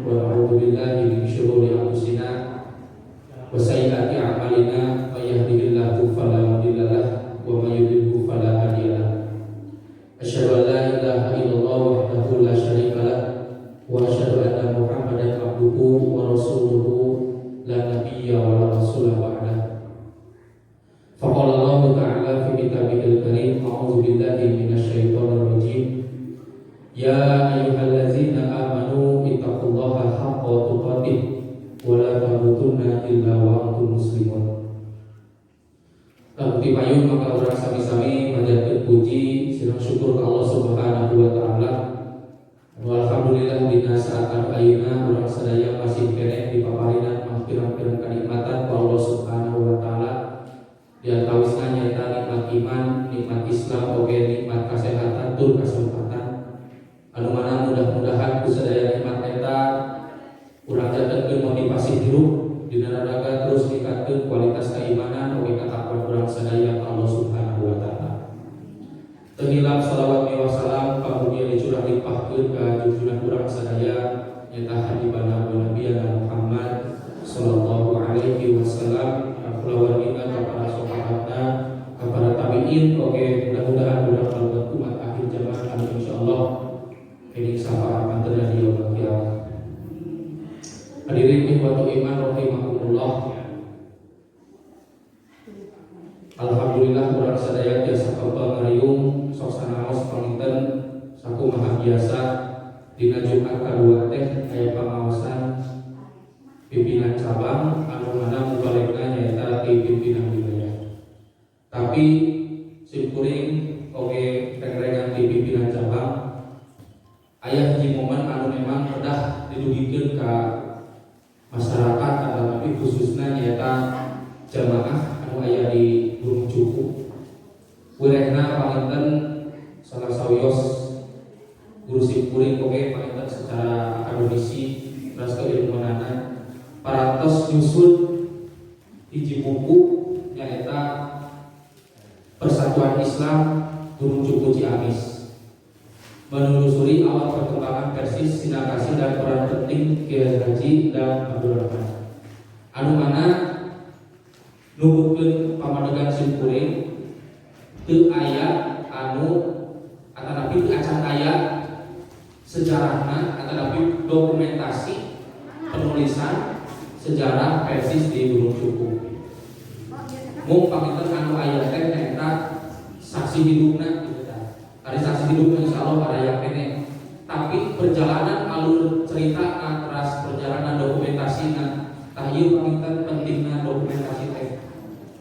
ونعوذ بالله من شرور أنفسنا وسيئات أعمالنا من يهده الله فلا مضل له ومن يضلل فلا هادي له أشهد أن لا إله إلا الله وحده لا شريك له وأشهد أن محمدا عبده ورسوله لا نبي ولا رسول بعده فقال الله تعالى في كتابه الكريم أعوذ بالله من الشيطان الرجيم يا أيها الذين آمنوا اتقوا الله حق تقاته ولا تموتن إلا وأنتم مسلمون. Lalu dipayung maka orang sami-sami panjatkeun puji sareng syukur ka Allah Subhanahu wa taala. Alhamdulillah dina saat ayeuna urang sadaya masih keneh dipaparinan pirang-pirang kanikmatan ku Allah Subhanahu wa taala. Di antawisna nyaeta nikmat iman, nikmat Islam, oge nikmat kasehatan tur kasempatan. Anu mana mudah-mudahan ku sadaya nikmat eta urang jadikeun motivasi hirup dina raraga terus ningkatkeun kualitas keimanan oge katakuan urang sadaya ka Allah Subhanahu wa taala. Teu hilang salawat wa salam pamugia dicurah limpahkeun ka junjungan urang sadaya nyaeta habibana wa nabiyana Muhammad sallallahu alaihi wasallam, ka kulawargina, ka para sahabatna, ka para tabi'in, oge mudah-mudahan urang kalebet umat akhir zaman anu insyaallah ini syafaat antara di yaumul qiyamah. Hadirin ikhwatul iman rahimakumullah. Alhamdulillah urang sadaya tiasa kaula ngariung sok sanaos panginten saku maha biasa dina Jumat kadua teh aya pangaosan pimpinan cabang anu mana mubalegna nyaeta ti pimpinan wilayah. Tapi simkuring oge reng-rengan ti pimpinan cabang aya hiji momen anu memang kedah didugikeun ka masyarakat tapi khususnya nyaeta jamaah anu aya di Gunung Cukup. Wirehna panginten salah sawios guru simkuring oge panginten secara akademisi terus keilmuanana parantos nyusun hiji buku nyaeta Persatuan Islam Gunung Cukup Ciamis, menelusuri awal perkembangan Persis, Sinakasi, dan peran penting Kiai Haji dan Abdul Rahman. Anu mana nuhutkeun pamadegan simkuring teu aya anu atanapi teu acan aya sejarahna atanapi dokumentasi penulisan sejarah Persis di Gunung Cukup. Mung panginten anu aya teh nyaeta saksi hidupna gitu tah. Ari saksi hidupna insyaallah aya keneh. Tapi perjalanan alur cerita teras perjalanan dokumentasina tah ieu panginten pentingna dokumentasi teh.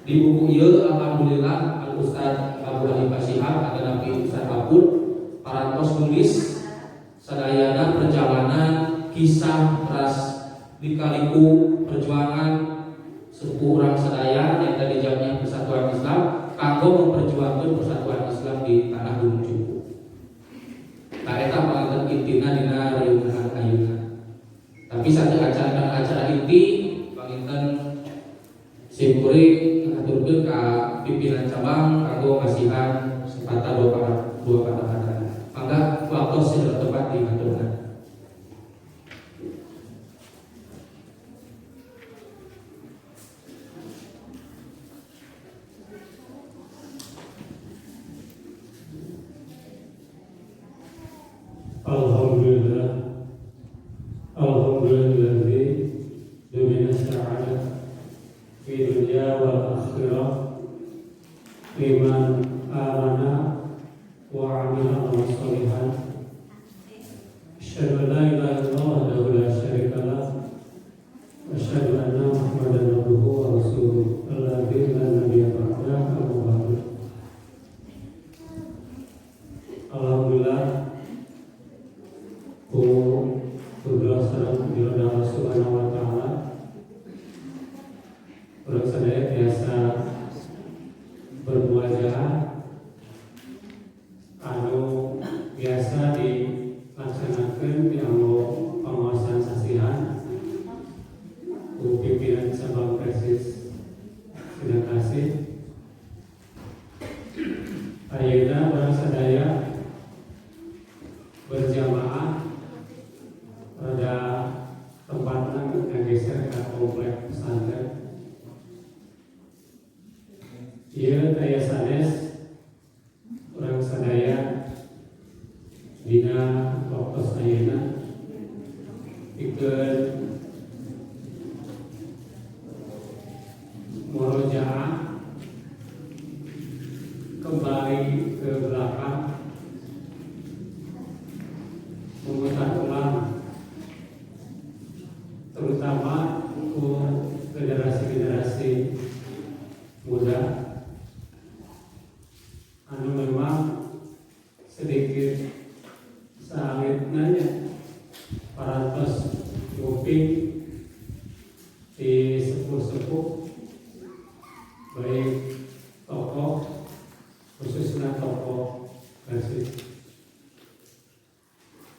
Di buku ieu alhamdulillah Al Ustaz Abu Hanifah Shihab atau Nabi Ustaz Abud parantos nulis sadayana perjalanan kisah teras dikaliku perjuangan suku urang sadaya yang tadi jamnya Persatuan Islam kanggo memperjuangkan Persatuan Islam di tanah Gunung Cukup. Nah, eta panginten intina dina riungan ayeuna. Tapi satu acara inti panginten simkuring ngaturkeun ka pimpinan cabang kanggo ngasihan sepatah dua kata-kata. Mangga waktu sudah tepat diaturkan. Alhamdulillah dunia sa'adah fi dunia wal akhirah liman amana wa amila amal salihan. Asyhadu an la ilaha illallah wahdahu la syarika lah wa asyhadu anna Muhammadan abduhu wa rasuluh alladzi la nabiyya ba'dahu amma ba'du. Alhamdulillah berdoa kepada Allah Subhanahu wa taala. Urang sadaya biasa bermuajahah geser ke komplek pesantren. Ieu daya sanes urang sadaya dina waktos ayeuna pikeun murojaah kembali ke belakang, memutar ulang, terutama untuk generasi-generasi muda anu memang sedikit salitnanya parantos nguping di sepuh-sepuh baik tokoh khususnya tokoh Persis.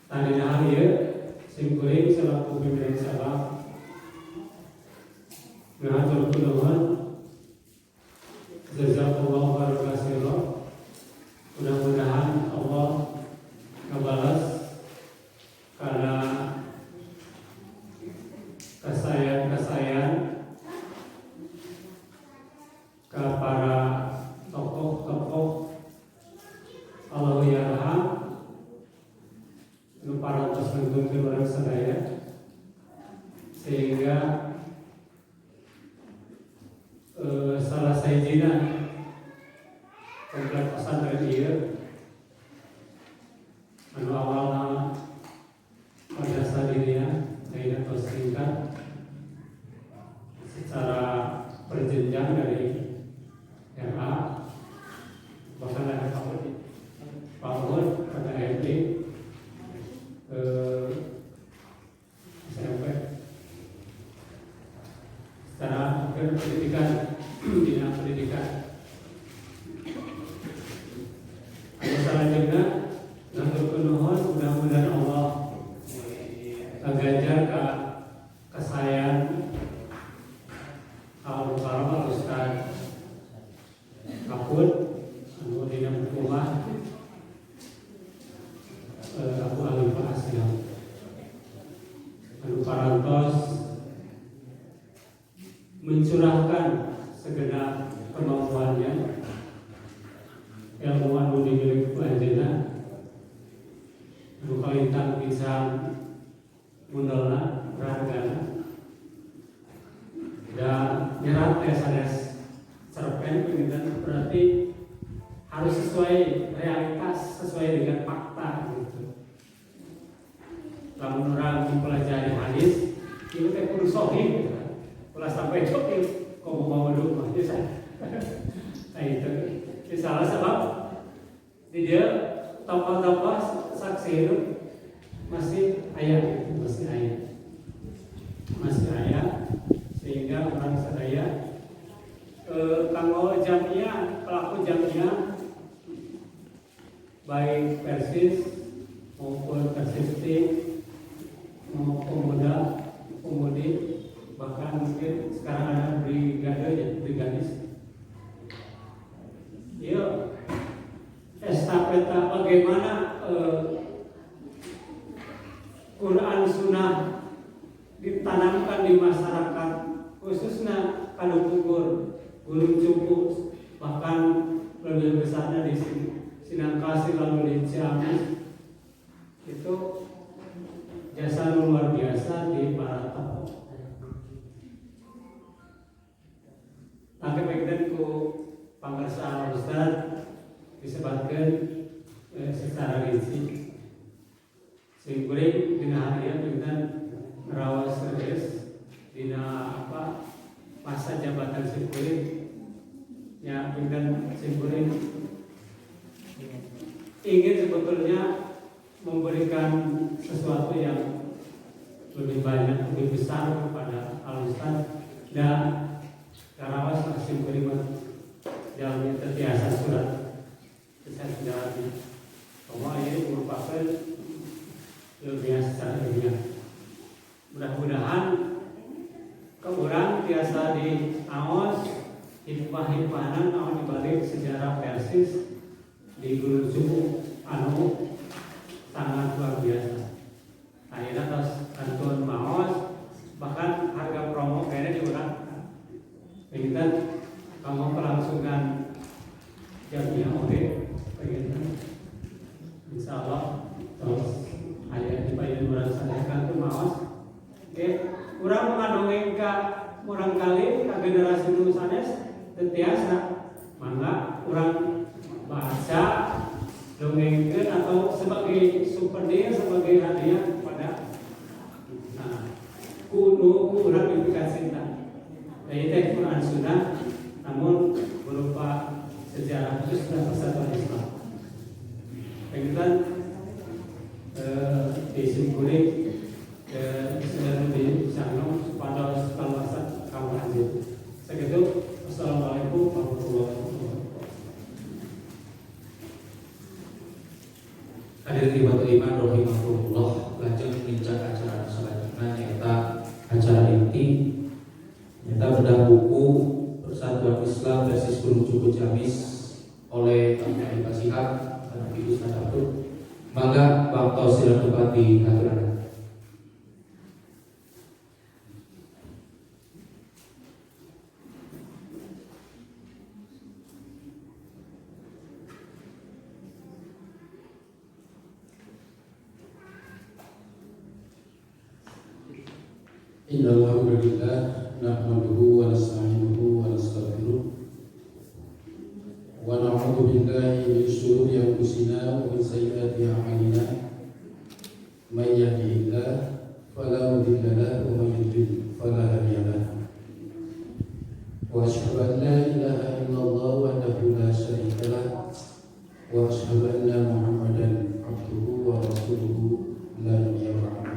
Tadi hari ya simkuring selaku pimpinan sabab ngatur nuhun jazakallahu khairan. Mudah-mudahan Allah ngebalas karena kesayangan ke para tokoh-tokoh Allah yarham nu parantos nuntunkeun urang sadaya sehingga salah sajina komplek pesantren ieu anu awalna madrasah diniyah ayeuna tos tingkat secara berjenjang dari RA bahkan ada PAUD pada SD ke SMP secara pendidikan bidang pendidikan. Selanjutnya ngatur nuhun mudah-mudahan Allah ngajar ka kasayan Al-Mukarram Ustaz Kaput anu dina hukumah Abu Alifah Asyam anu parantos mencurahkan segenap kemampuannya ilmu anu dimiliki ku anjeunna anu kalintang pisan mundelna ragana dan nyerat sanes cerpen pengintan berarti harus sesuai realitas, sesuai dengan fakta gitu. Lamun orang mempelajari hadis itu teh kudu sahih gitu. Ulah sampai cok komo mau mah bisa. Nah itu salah sebab di dia tokoh-tokoh saksi hidup masih ayat sehingga orang sadaya kanggo jamiah pelaku jamiah baik Persis maupun Persisting maupun pemudi bahkan mungkin sekarang ada brigadis. Yuk estafeta bagaimana Quran Sunnah ditanamkan di masyarakat khususnya kalau Gunung Cupu bahkan lebih besarnya di Sinangkasi lalu di Ciamis itu jasa luar biasa di para tokoh. Tapi bagian ku pangarsa Ustaz disebutkan secara rinci. Simkuring dina harian dengan rawas serius dina masa jabatan simkuring ya dengan simkuring ingin sebetulnya memberikan sesuatu yang lebih banyak, lebih besar kepada Al-Ustaz dan karawas simkuring yang terbiasa surat saya sudah bahwa ini merupakan ilmiah secara ilmiah. Mudah-mudahan keurang biasa di aos hikmah-hikmahan naon dibalik sejarah Persis di Gunung Cupu anu sangat luar biasa. Ayeuna tos kantun maos bahkan tetiasa mangga orang baca dongengkeun atau sebagai souvenir, sebagai hadiah kepada kudu urang implikasinya. Jadi teh Quran Sunnah namun berupa sejarah khusus dan persatuan Islam. Pengitan disimpulin sedang di sana pada kawasan kawasan itu. Segitu. Assalamualaikum warahmatullahi wabarakatuh. Hadirin hadirat iman rahimahullah, lajeng nginjak acara selanjutnya nyata acara inti nyata bedah buku Persatuan Islam versus Gunung Cukup Ciamis oleh Pak Sihab dan Ibu Sadabut. Mangga Bang Tausil Bupati Katuran. Innal hamdalillah nahmaduhu wa nasta'inuhu wa nastaghfiruh wa na'udzu billahi min shururi anfusina wa min sayyiati a'malina may yahdihillahu fala mudilla lahu wa may yudlil fala hadiya lahu wa asyhadu an la ilaha illallah wahdahu la syarika lahu wa asyhadu anna Muhammadan abduhu wa rasuluhu la nabiyya ba'dahu.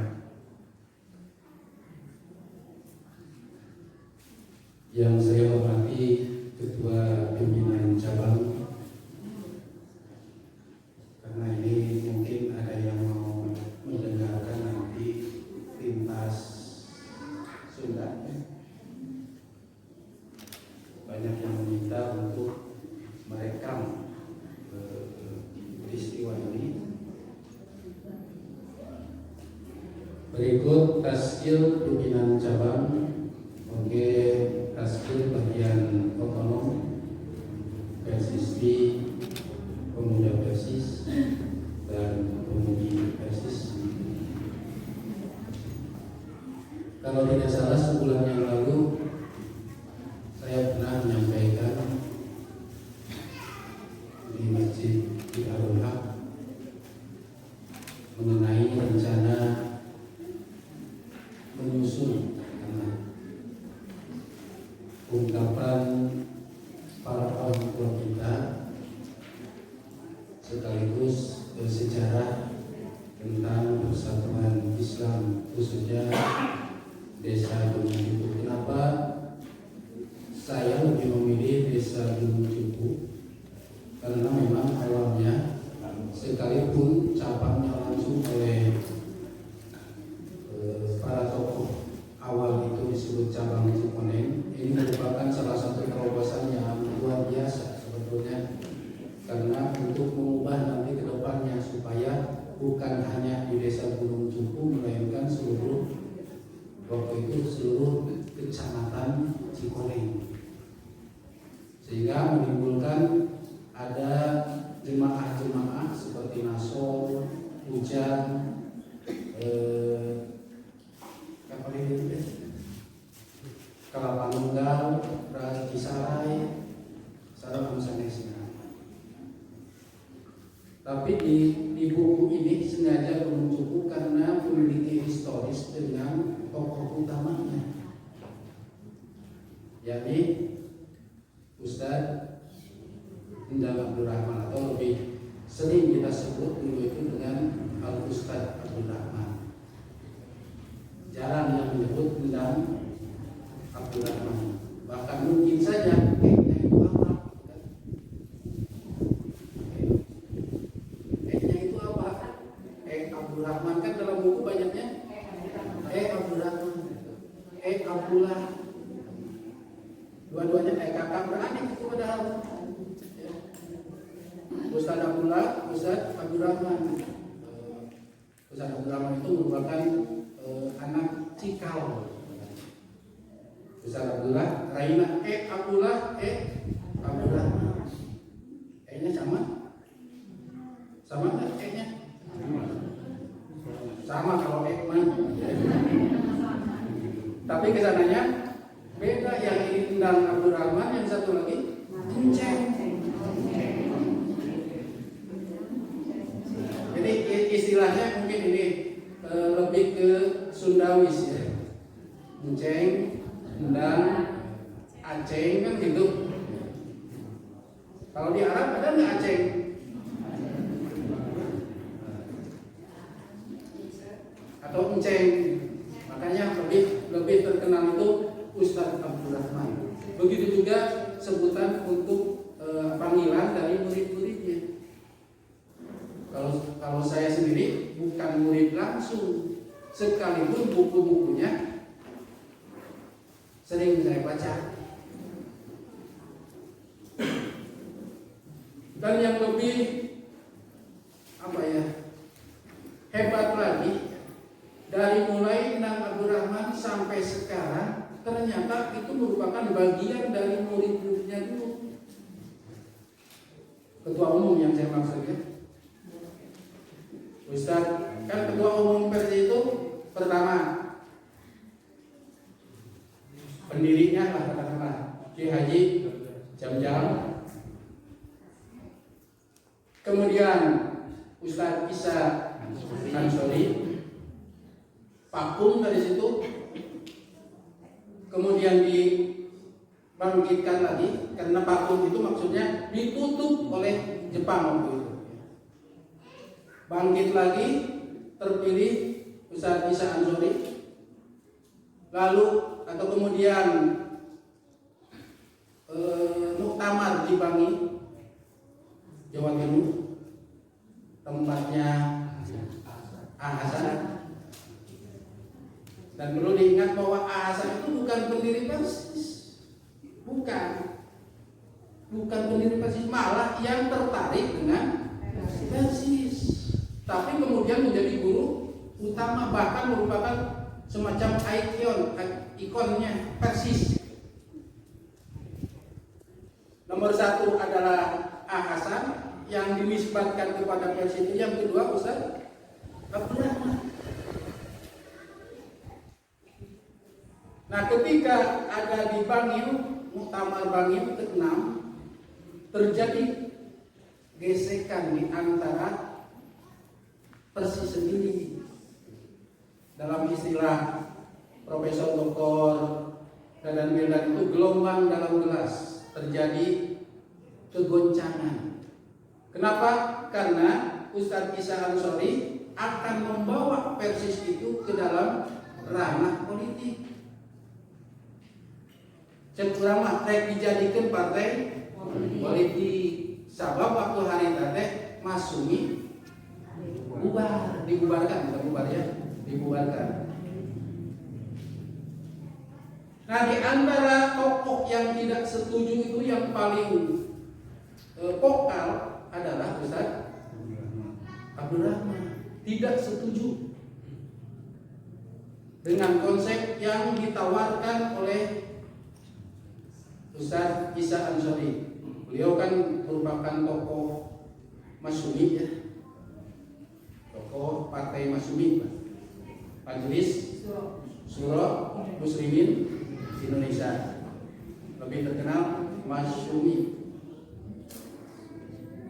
Yang saya hormati Ketua Pimpinan Cabang, karena ini mungkin ada yang mau mendengarkan nanti lintas Sunda, banyak yang meminta untuk merekam peristiwa ini. Berikut taskil Pimpinan Cabang. Oke, taskil bagian otonom Persis B, pemuda Persis dan pemudi Persis. Kalau tidak salah sebulan yang lalu saya pernah menyampaikan di Masjid Darul Haq mengenai rencana menyusun ungkapan para orang tua kita sekaligus sejarah tentang persatuan Islam khususnya Desa Gunung Cukup. Kenapa saya lebih memilih Desa Gunung Cukup? Karena memang awalnya sekalipun cabangnya langsung oleh para tokoh awal itu disebut cabang Cikoneng, ini merupakan salah satu terobosan yang luar biasa sebetulnya, karena untuk mengubah nanti ke depannya supaya bukan hanya di Desa Gunung Cukup melainkan seluruh waktu itu seluruh kecamatan Cikoneng, sehingga menimbulkan ada jemaah-jemaah seperti Nasol, Hujan, Kelapa Nunggal, Cisarai, Sarang Sanesna. Tapi di buku ini sengaja Gunung Cukup karena memiliki historis dengan tokoh utamanya, yakni Ustadz Endang Abdul Rahman, atau lebih sering kita sebut dulu itu dengan Al Ustadz Abdul Rahman. Jarang yang menyebut Endang Abdul Rahman. Bahkan mungkin saja kayaknya itu apa? Kayaknya itu apa? Abdul Rahman kan dalam buku banyaknya Abdul Rahman, Abdullah. Dua-duanya kakak beradik itu padahal. Ustadz Abdullah, Ustadz Abdul Rahman. Ustadz Abdul Rahman itu merupakan anak Cikal. Ustadz Abdullah, Raina, Abdullah, Abdul Rahman. E-nya sama? Sama nggak E-nya? Sama kalau E mah. Tapi kesananya Beda, yang ini Endang Abdurrahman, yang satu lagi Enceng. Jadi istilahnya mungkin ini lebih ke Sundawis ya. Enceng, Endang, Aceng kan gitu. Kalau di Arab ada nggak Aceng? Atau Enceng? Makanya lebih terkenal itu Ustadz Abdurrahman. Begitu juga sebutan untuk panggilan dari murid-muridnya. Kalau saya sendiri bukan murid langsung, sekalipun buku-bukunya sering saya baca. Dan yang lebih hebat lagi, dari mulai Endang Abdurrahman sampai sekarang, ternyata itu merupakan bagian dari murid-muridnya dulu. Ketua umum yang saya maksud ya, Ustadz, kan ketua umum Persi itu pertama pendirinya lah katakanlah Ki Haji Jam-Jam, kemudian Ustadz Isa Ansori, vakum dari situ, kemudian dibangkitkan lagi karena vakum itu maksudnya ditutup oleh Jepang waktu itu. Bangkit lagi, terpilih Ustadz Isa Ansori, lalu atau kemudian muktamar di Bangi, Jawa Timur, tempatnya Hasan. Dan perlu diingat bahwa Hasan itu bukan pendiri Persis, bukan pendiri Persis, malah yang tertarik dengan Persis, tapi kemudian menjadi guru utama, bahkan merupakan semacam ikonnya Persis. Nomor satu adalah Hasan yang dinisbatkan kepada Persis, yang kedua Ustaz Abdurrahman. Nah, ketika ada di Bangil, muktamar Bangil ke-6, terjadi gesekan di antara Persis sendiri. Dalam istilah Profesor Dr. Dadan Wildan itu gelombang dalam gelas, terjadi kegoncangan. Kenapa? Karena Ustadz Isa Ansori akan membawa Persis itu ke dalam ranah politik. Cekurang rek dijadikan partai politik. Sabab waktu hari tadi Masumi dibubarkan, bukan bubar ya, dibubarkan. Nah, di antara tokoh yang tidak setuju itu yang paling vokal adalah Ustaz Abdurrahman. Tidak setuju dengan konsep yang ditawarkan oleh Ustaz Isa Ansori. Beliau kan merupakan tokoh Masyumi ya, tokoh partai Masyumi, Majelis Syuro Muslimin Indonesia, lebih terkenal Masyumi.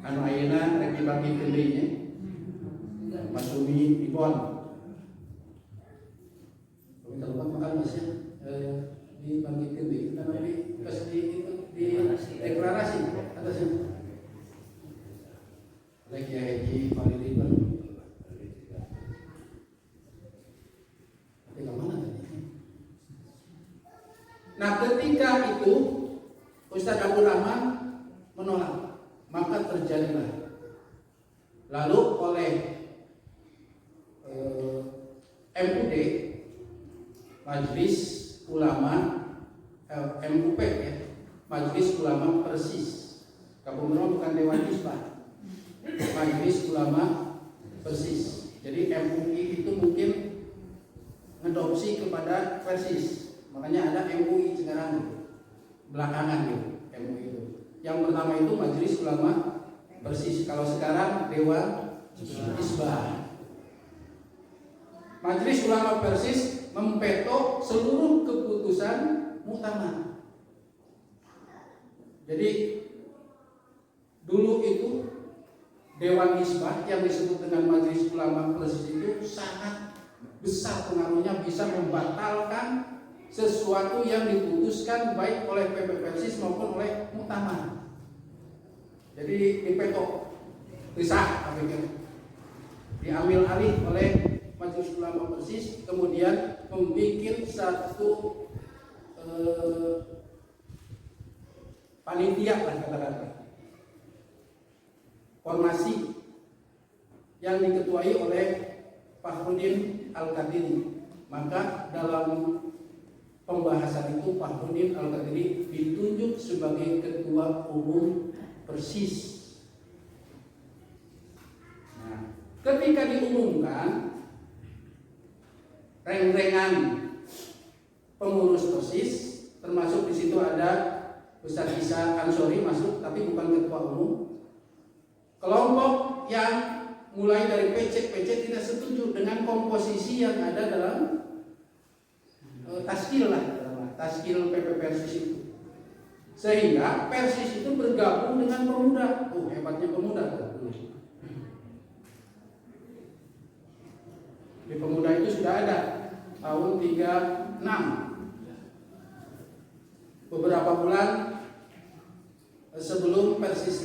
Anu ayeuna rek dibagi kendrinya Masyumi Ibon. Kalau telepon makan Mas ya, dibagi kendri kita nanti di deklarasi atasnya. Rek ya Haji Khalil Ibn. Nah, ketika itu Ustadz Abdurrahman menolak, maka terjadilah lalu oleh MUD, Majelis Ulama MUP ya, Majelis Ulama Persis, Kabupaten bukan Dewan Hizbah, Majelis Ulama Persis. Jadi MUI itu mungkin ngedopsi kepada Persis. Makanya ada MUI sekarang belakangan gitu, MUI itu. Yang pertama itu Majelis Ulama Persis. Kalau sekarang Dewan Hizbah. Majelis Ulama Persis mempeto seluruh keputusan muktamar. Jadi dulu itu Dewan Hizbah yang disebut dengan Majelis Ulama Persis itu sangat besar pengaruhnya, bisa membatalkan sesuatu yang diputuskan baik oleh PP Persis maupun oleh muktamar. Jadi dipetok, pisah, diambil alih oleh Majelis Ulama Persis, kemudian membuat satu panitia lah kata-kata, formasi yang diketuai oleh Fahrudin Al-Qadiri. Maka dalam pembahasan itu Fahrudin Al-Qadiri ditunjuk sebagai ketua umum Persis. Nah, ketika diumumkan reng-rengan pengurus Persis, termasuk di situ ada Ustaz Isa Ansori masuk, tapi bukan ketua umum. Kelompok yang mulai dari PC tidak setuju dengan komposisi yang ada dalam taskil PP Persis itu, sehingga Persis itu bergabung dengan pemuda. Hebatnya pemuda tuh. Di pemuda itu sudah ada tahun 36. Beberapa bulan sebelum Persis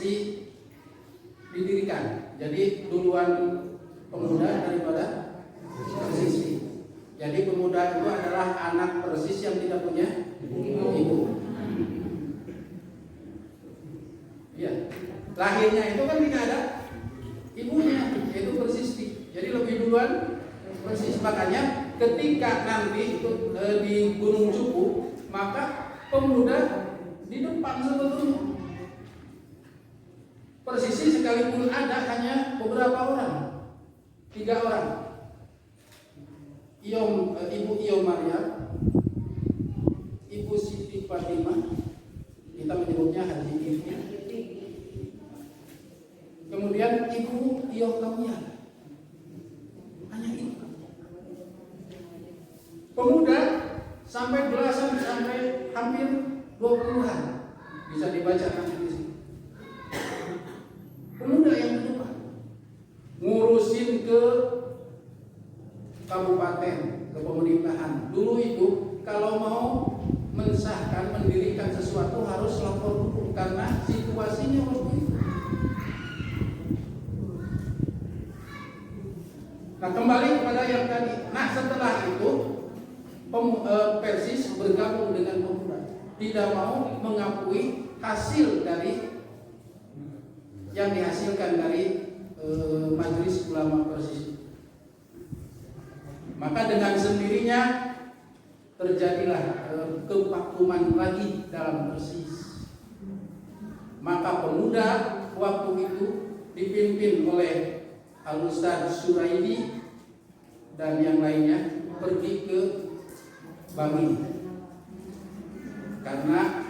didirikan. Jadi duluan pemuda daripada Persis. Jadi pemuda itu adalah anak Persis yang tidak punya ibu. Ya, lahirnya itu kan tidak ada ibunya, yaitu Persis. Jadi lebih duluan Persis. Makanya ketika nanti itu di Gunung Cupu, maka pemuda di depan sebetulnya. Persisi sekalipun ada hanya beberapa orang, 3 orang. Ibu Iyo Maria, Ibu Siti Fatimah, kita menyebutnya Haji Ibu. Kemudian Ibu Iyo Kamia, hanya itu. Pemuda sampai belasan, sampai hampir 20-an bisa dibaca nanti di sini. Pemuda yang di depan ngurusin ke kabupaten, ke pemerintahan. Dulu itu kalau mau mensahkan, mendirikan sesuatu harus lapor dulu karena situasinya waktu itu. Nah, kembali kepada yang tadi. Nah, setelah itu Persis bergabung dengan pemuda, tidak mau mengakui hasil dari yang dihasilkan dari Majelis Ulama Persis. Maka dengan sendirinya terjadilah kevakuman lagi dalam Persis. Maka pemuda waktu itu dipimpin oleh Al-Ustaz Suraidi dan yang lainnya pergi ke Bangil, karena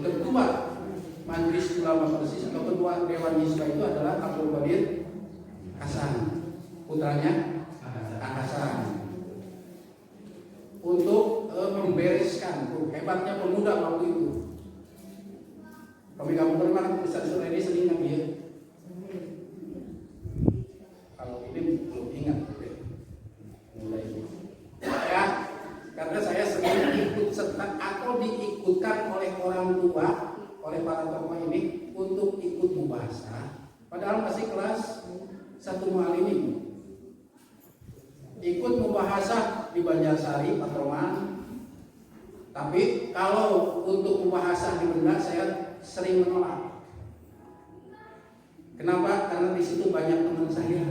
ketua Majelis Ulama Persis atau ketua Dewan Hizbah itu adalah Abdul Qadir Hasan, putranya Hasan, untuk membereskan. Hebatnya pemuda waktu itu. Kamu pernah Ustaz Suraidi sering nabi ya? Kalau ini belum ingat mulai ya, karena saya sering ikut serta atau diikutkan oleh orang tua, oleh para tokoh ini untuk ikut mubahasah. Padahal masih kelas 1 Mu'alimin. Ikut mubahasah di Banjarsari, Patroman. Tapi kalau untuk mubahasah di Benda saya sering menolak. Kenapa? Karena di situ banyak teman saya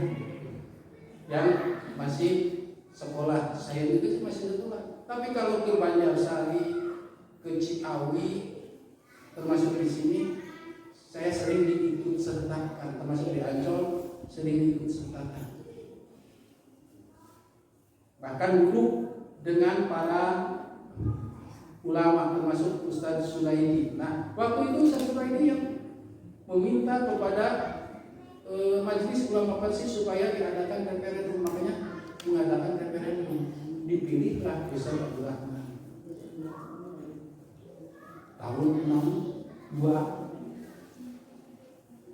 yang masih sekolah. Saya itu masih sekolah. Tapi kalau ke Banjarsari, ke Ciawi, termasuk di sini, saya sering diikut sertakan. Termasuk di Ancol, sering diikut sertakan. Bahkan dulu dengan para ulama, termasuk Ustaz Sulaidi. Nah, waktu itu Ustaz Sulaidi yang meminta kepada Majelis Ulama Persis supaya diadakan referendum. Makanya mengadakan referendum, dipilihlah Ustaz Abdul Rahman. tahun 62.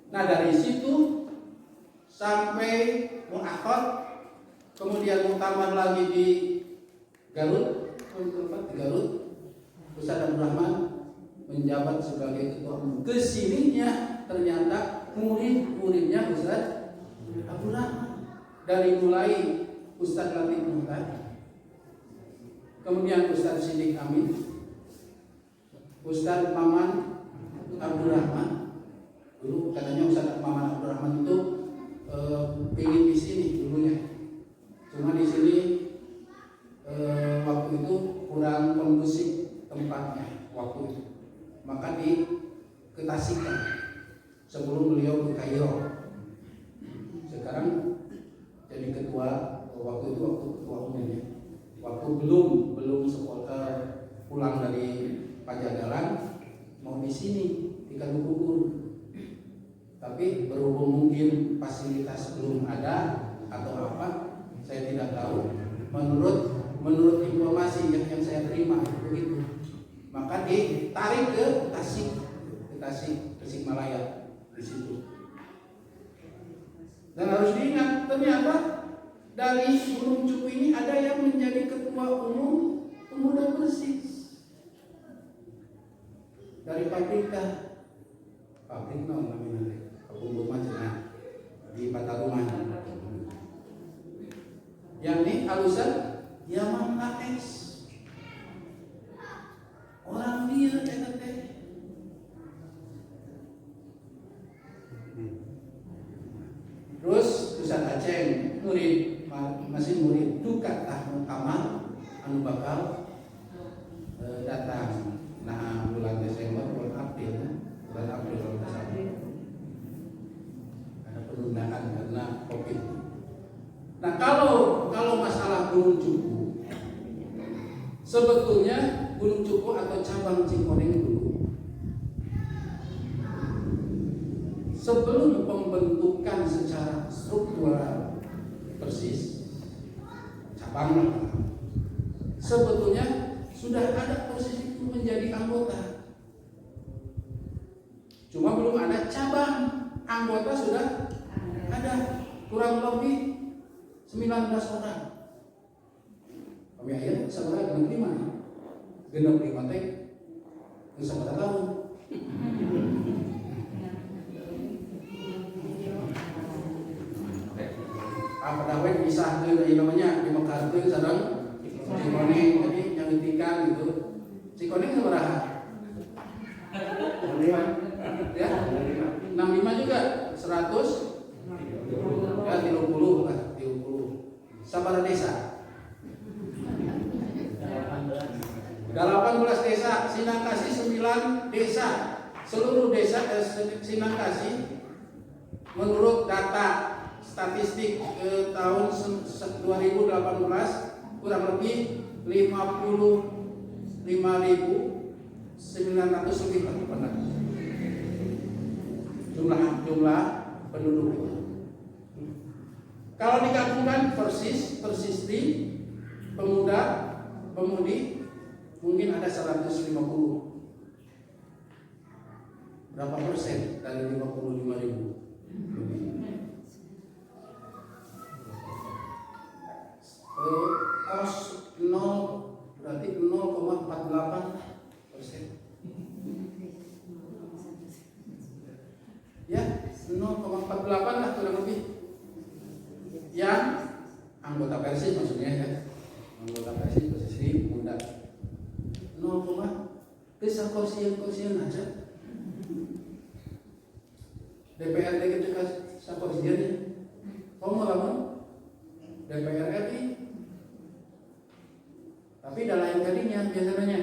Nah dari situ sampai mu'akhad, kemudian muktamar lagi di Garut, di Garut, Ustaz Abdul Rahman menjabat sebagai ketua umum. Kesininya ternyata murid-muridnya Ustaz Abdul Rahman, dari mulai Ustaz Latif Muhtar, kemudian Ustaz Sidik Amin, Ustaz Maman Abdul Rahman. Dulu katanya Ustaz Maman Abdul Rahman itu ingin di sini dulunya, cuma di sini waktu itu kurang kondusif tempatnya waktu itu, maka diketasikan sebelum beliau ke Kairo. Sekarang jadi ketua, waktu itu waktu ketua umumnya, waktu belum sekolah pulang dari Pajagalan mau di sini di Kadukukur, tapi berhubung mungkin fasilitas belum ada atau apa, saya tidak tahu. Menurut informasi yang saya terima begitu, maka ditarik ke Tasikmalaya di situ. Dan harus diingat, ternyata dari Gunung Cupu ini ada yang menjadi ketua umum Pemuda Persis dari pabrik namanya Pembuat Macena di Pataruman. Yang ini alusan Yaman AS, orang dia teh. Terus Ustaz Aceh murid, masih murid Dukat Tahun Amal anu bakal datang. Nah bulan Desember, bulan April kalau tidak salah. Ada penundaan karena COVID. Nah kalau masalah Gunung Cupu, sebetulnya Gunung Cupu atau cabang Cikoneng dulu, sebelum pembentukan secara struktural Persis cabang, sebetulnya sudah ada posisi itu menjadi anggota, cuma belum ada cabang. Anggota sudah ada, kurang lebih 19 orang. Kami akhirnya sebenarnya genap lima teh sebentar tahun. Apa dawet bisa dari namanya di Mekar itu sedang Cikoneng, jadi yang ditikan gitu. Cikoneng seberapa? Ya, 65 juga, 100 ya 30 lah, 30. Sabara desa 18 desa, Sinangkasi 9 desa. Seluruh desa Sinangkasi menurut data statistik tahun 2018 kurang lebih 55.900 lebih benar jumlah penduduk. Kalau digabungkan Persisti, Pemuda, Pemudi mungkin ada 150. Berapa persen dari 55.000? Kos 0 berarti 0,48%. Ya, 0,48 lah kurang lebih. Yang anggota Persis maksudnya ya. Anggota Persis posisi muda. 0, bisa kursian aja. DPRD gitu kan sakursiannya. Kamu lamun DPR RI. Tapi dalam lain kalinya biasanya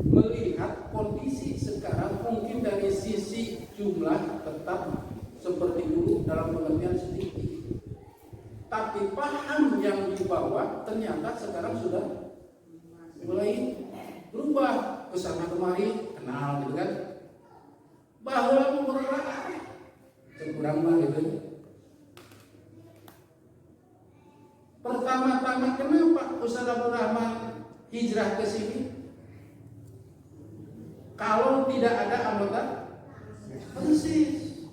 melihat kondisi sekarang mungkin dari sisi jumlah tetap seperti dulu dalam pengertian sedikit, tapi paham yang dibawa ternyata sekarang sudah mulai berubah kesana kemari, kenal gitu kan, bahwa memperoleh sekurang mah gitu. Pertama-tama kenapa Ustaz Abdul Rahman hijrah ke sini? Kalau tidak ada anggota, persis.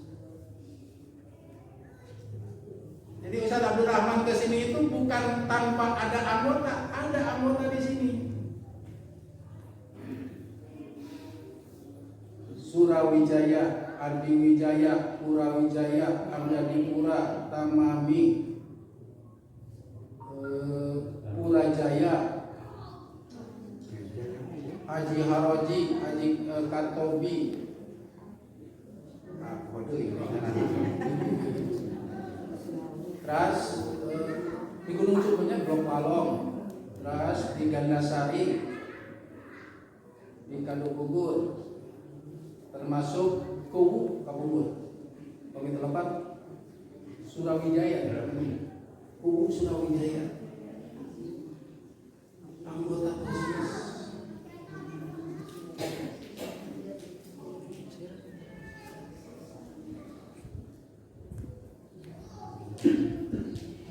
Jadi Ustaz Abdul Rahman ke sini itu bukan tanpa ada anggota di sini. Surawijaya, Adiwijaya, Purawijaya, Amdadipura, Tamami, Purajaya, Haji Haroji, Haji Kartobi. Terus di Gunung Cukunya Blok Palong, terus di Gandasari, di Kadukugur, termasuk Kubu Kabubur. Komite 4 Surawijaya, Kubu Surawijaya, anggota persis.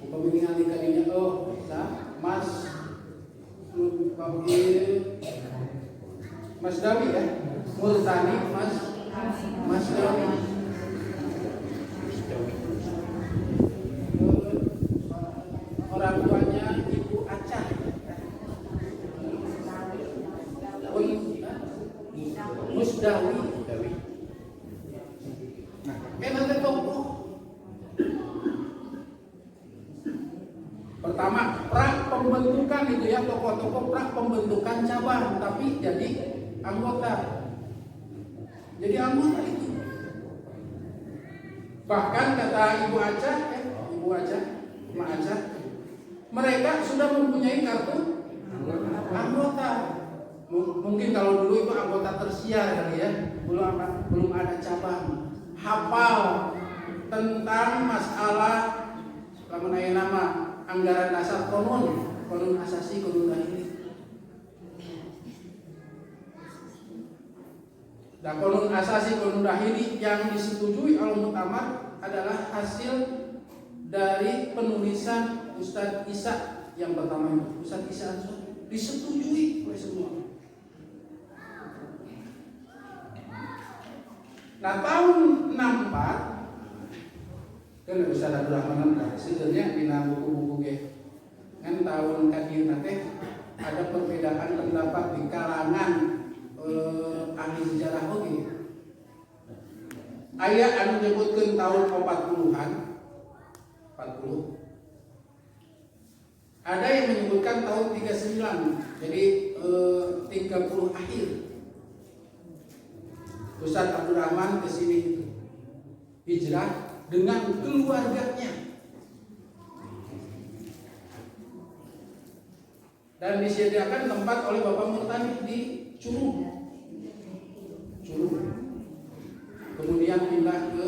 Pemilihan kalinya Mas Mas Dawi ya, Multani Mas Dawi. Orang tuanya Ibu Acah. Musdawi. Nanti tokoh. Pertama, pra pembentukan itu ya, tokoh-tokoh pra pembentukan cabang, tapi jadi anggota. Jadi anggota itu. Bahkan kata Ibu Acah, Ma Acah, mereka sudah mempunyai kartu anggota. Mungkin kalau dulu itu anggota tersiar kali ya, belum ada cabang. Hafal tentang masalah mengenai nama anggaran dasar konun asasi, konun dahili. Dan konun asasi, konun dahili yang disetujui oleh muktamar adalah hasil dari penulisan Ustadz Isa yang pertama itu, Ustadz Isa disetujui oleh semua. Nah tahun 64 kan Ustadz Abdul Rahman sebenarnya di buku-buku kan tahun kadir nanti ada perbedaan pendapat di kalangan ahli sejarah oke. Ayat anu nyebutkeun tahun 40-an 40. Ada yang menyebutkan tahun 39. Jadi 30 akhir. Ustadz Abdul Rahman ke sini itu hijrah dengan keluarganya. Dan disediakan tempat oleh Bapak Murtani di Curug. Kemudian pindah ke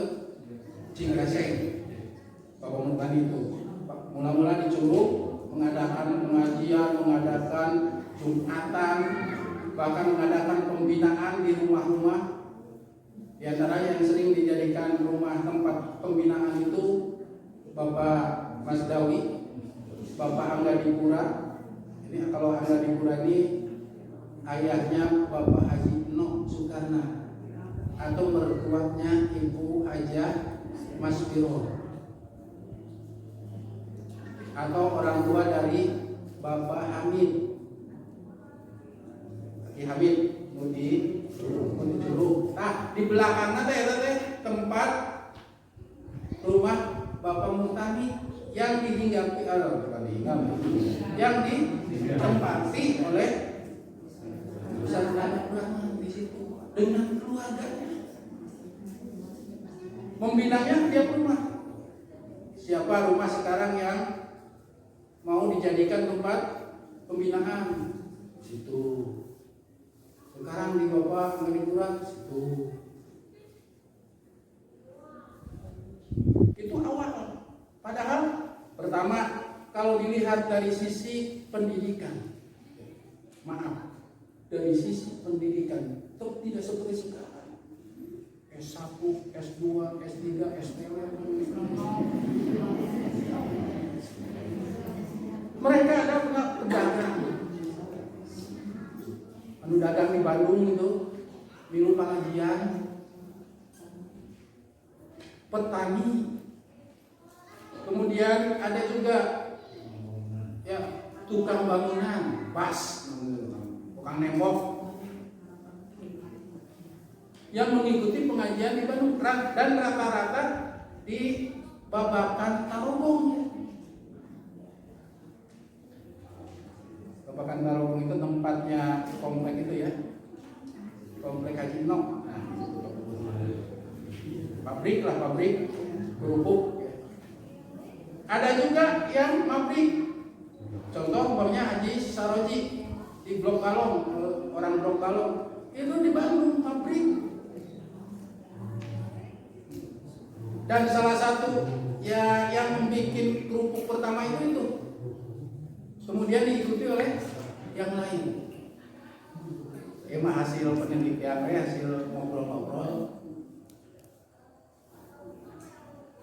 Cingkraseng. Bapak Murtani itu mula-mula di Curug mengadakan pengajian, mengadakan jumatan, bahkan mengadakan pembinaan di rumah-rumah. Di antara yang sering dijadikan rumah tempat pembinaan itu Bapak Mas Dawi, Bapak Angga Dipura. Ini kalau Angga Dipura ini ayahnya Bapak Haji Noh Soekarno atau mertuanya Ibu Hajah Mas Biro, atau orang tua dari Bapak Hamid, Haji Hamid Mudi Curug. Nah di belakangnya teh tempat rumah Bapak Murtani yang dihinggapi yang ditempati oleh Ustadz Abdul Rahman di situ dengan keluarganya. Membinanya tiap rumah. Siapa rumah sekarang yang mau dijadikan tempat pembinaan? Situ. Sekarang di Bapak Manipura situ. Itu awal. Padahal pertama kalau dilihat dari sisi pendidikan, dari sisi pendidikan tidak seperti sekarang. S1, S2, S3, STW. Mereka ada pedagang. dagang di Bandung itu, Biru Pengajian, petani, kemudian ada juga ya tukang bangunan, bas, tukang nembok, yang mengikuti pengajian di Bandung dan rata-rata di Babakan Tarogong. Babakan Tarogong itu tempatnya komplek itu ya, komplek Haji Nok. Nah, pabrik kerupuk. Ada juga yang pabrik, contoh umpamanya Haji Saroji di Blok Kalong, orang Blok Kalong itu di Bandung pabrik. Dan salah satu ya yang membuat kerupuk pertama itu. Kemudian diikuti oleh yang lain. Mah hasil penelitian, hasil ngobrol-ngobrol.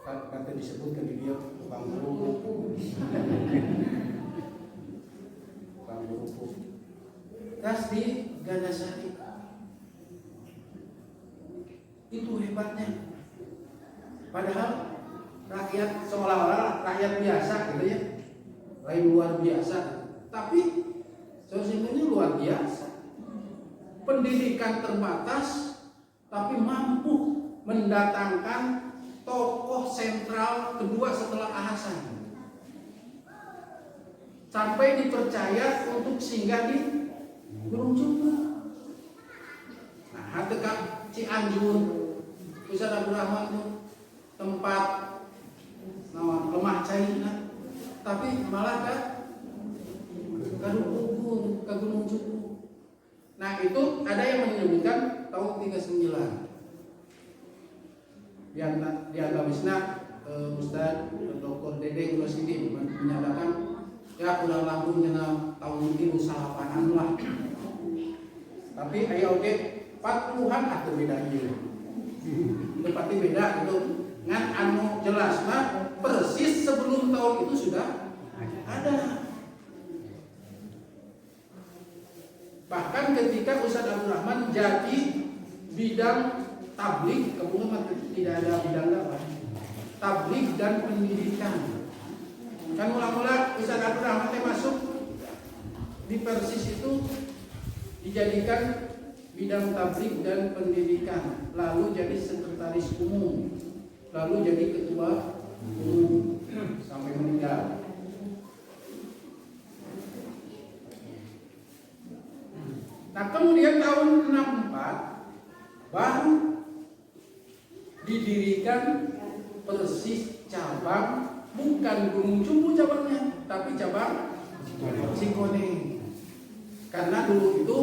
Kata disebutkan di dia tukang kerupuk. Tukang kerupuk. Tas di Ganasari. Itu hebatnya. Padahal rakyat seolah-olah rakyat biasa gitu ya, lain luar biasa, tapi sesungguhnya luar biasa. Pendidikan terbatas, tapi mampu mendatangkan tokoh sentral kedua setelah Hasan, sampai dipercaya untuk singgah di Gunung Jumbo. Nah, hatekap Cianjur, Ustaz Abdul Rahman itu tempat lemah China, tapi malah ke Gunung Jumbo. Nah, itu ada yang menyebutkan tahun 39. Di Antawisna Ustaz Dr. Dede Gulosidi menyatakan ya udah langsung jena tahun ini usalapanan lah. Tapi ayo oke 40-an atau beda ieu. Itu pasti beda itu. Ngan anu jelasna persis sebelum tahun itu sudah ada. Bahkan ketika Ustaz Abdul Rahman jadi bidang tabligh, kemudian tidak ada bidang apa? Tabligh dan pendidikan. Kan mula-mula Ustaz Abdul Rahman masuk di Persis itu dijadikan bidang tabligh dan pendidikan, lalu jadi sekretaris umum, lalu jadi ketua umum sampai meninggal. Nah, kemudian tahun 64 baru didirikan Persis cabang, bukan Gunung Jumbo cabangnya, tapi cabang Cikoneng. Karena dulu itu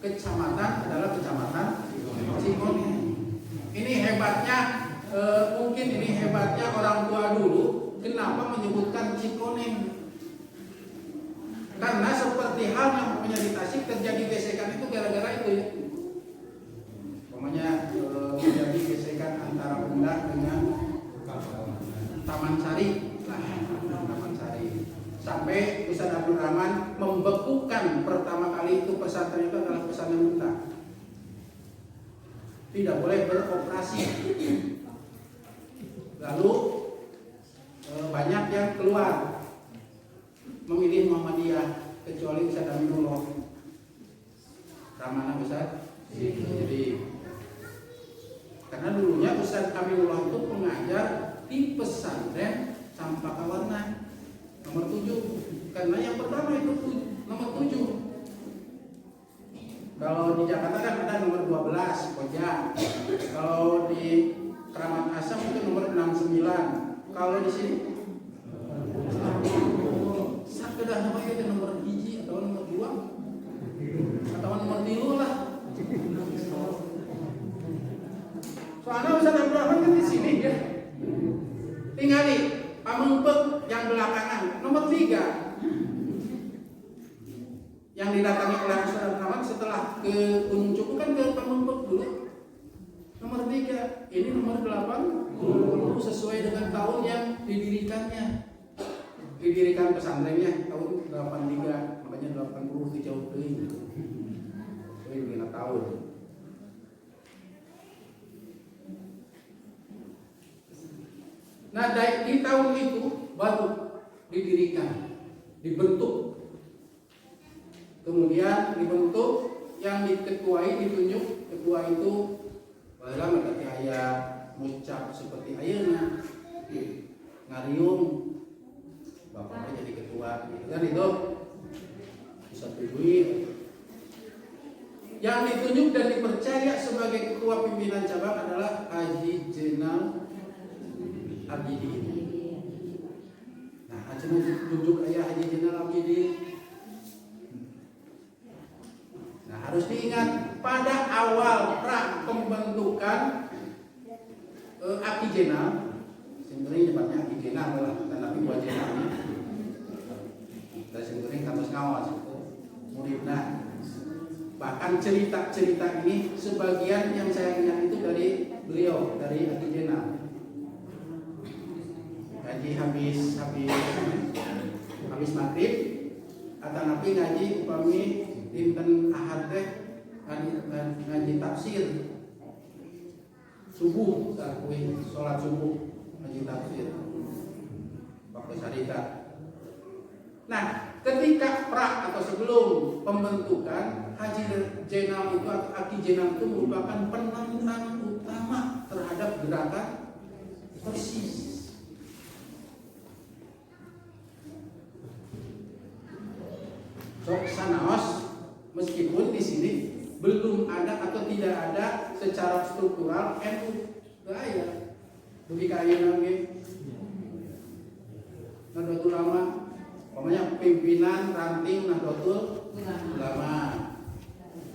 kecamatan adalah kecamatan Cikoneng. Ini hebatnya, mungkin ini hebatnya orang tua dulu kenapa menyebutkan Cikoneng. Karena seperti hal yang di Tasik terjadi gesekan itu gara-gara itu ya. Pokoknya terjadi gesekan antara Bunda dengan Taman Sari. Taman Sari. Sampai Ustaz Abdul Rahman membekukan pertama kali itu pesantren itu adalah pesantren Bunda. Tidak boleh beroperasi. Lalu banyak yang keluar memilih Muhammadiyah kecuali Ustaz Aminullah. Ramana Ustaz. Jadi karena dulunya Ustaz Aminullah itu pengajar di pesantren Sampakawarna nomor 7. Karena yang pertama itu nomor 7. Kalau di Jakarta kan ada nomor 12 Koja. Kalau di Keramat Asam itu nomor 69. Kalau di sini sekedar nama itu nomor 1 atau nomor 2 atau nomor 3 lah. Soalnya Ustaz Abdul Rahman kan di sini ya. Tinggal di Pamengpek yang belakangan nomor 3 yang didatangi oleh Ustaz Abdul Rahman setelah ke Gunung Cukup kan ke Pamengpek dulu. Nomor 3, ini nomor 8 sesuai dengan tahun yang didirikannya. Didirikan pesantrennya tahun 83, makanya 80 dijauh deui. tahun itu baru didirikan, dibentuk. Kemudian dibentuk, yang diketuai ditunjuk ketua itu baheula berarti aya ngucap seperti ayeuna ngariung bapaknya jadi ketua gitu kan, itu disetujui. Yang ditunjuk dan dipercaya sebagai ketua pimpinan cabang adalah Haji Jenal Abidin. Nah, Haji ditunjuk ayah Haji Jenal Abidin. Nah, harus diingat pada awal pra pembentukan Aki Jenal, sebenarnya nyebutnya Aki Jenal lah, tapi buat Jenalnya dan sebenarnya kampus ngawas itu muridnya. Bahkan cerita-cerita ini sebagian yang saya ingat itu dari beliau, dari Aki Jenal. Ngaji habis maghrib atau nabi ngaji upami dinten ahad teh ngaji tafsir subuh, sholat subuh ngaji tafsir waktu sarita. Nah, ketika pra atau sebelum pembentukan Haji Jenal itu atau Aki Jenal itu merupakan penentang utama terhadap gerakan Persis. Sok sanaos, meskipun di sini belum ada atau tidak ada secara struktural NU gaya lebih kaya lagi Nahdlatul Ulama, pokoknya pimpinan ranting Nahdlatul Ulama,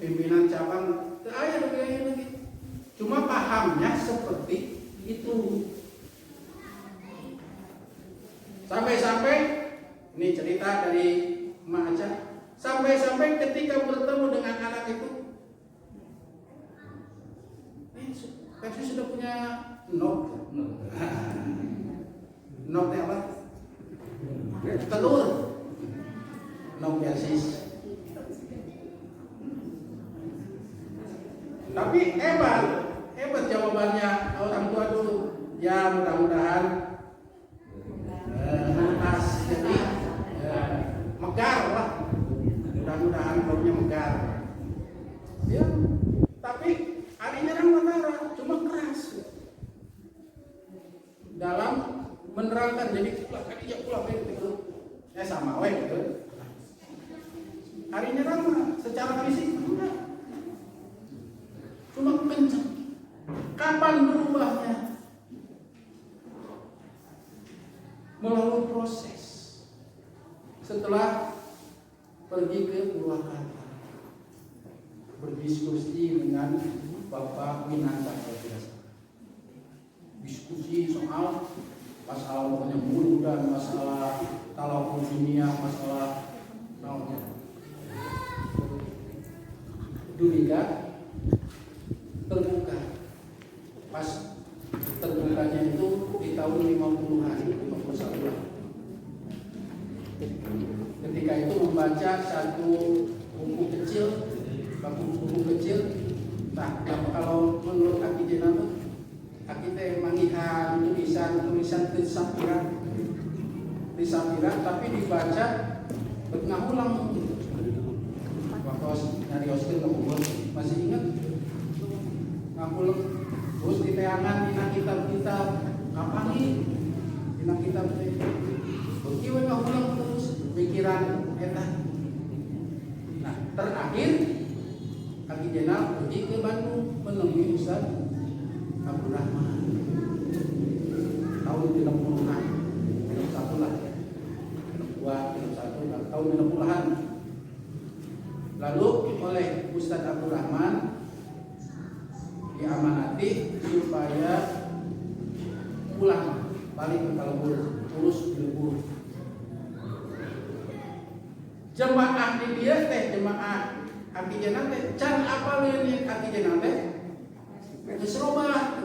pimpinan cabang gaya lagi. Cuma pahamnya seperti itu. Sampai-sampai ini cerita dari Mak Aca. Sampai-sampai ketika bertemu dengan anak itu, kan sudah punya nok apa? Telur, nok beasis. Tapi hebat jawabannya orang tua dulu. Ya mudah-mudahan tuntas, jadi megar lah. Mudah-mudahan baunya megar. Ya, tapi harinya kan Matara cuma keras. Dalam menerangkan, jadi pulang gitu. Sama gitu. Harinya ramah secara fisik enggak. Cuma kencang. Kapan berubahnya? Melalui proses. Setelah pergi ke Purwakarta, berdiskusi dengan Bapak Winanta, diskusi soal masalah pokoknya buruh dan masalah talaqul dunia, masalah dunia terbuka. Pas terbukanya itu di tahun 50-an, 51. Ketika itu membaca satu buku kecil. Nah, kalau menurut Aki Jenal, Aki teh mangihan tulisan Tisapira, tapi dibaca ngahulang. Waktu nyari Oscar ngomong, masih ingat? Ngahulang terus di teangan dina kitab-kitab apa nih? Dina kitab teh. Beki we ngahulang terus pikiran eta. Nah, terakhir Aki Jenal pergi ke Bandung menemui Ustaz Abdul Rahman tahun 60-an, 61 lah, 61 tahun 60-an. Lalu oleh Ustaz Abdul Rahman diamanati supaya pulang balik ke Kalebur, urus Kalebur. Jemaah di dia jemaah Aki Jenal can apa leuneun Aki Jenal geus robah.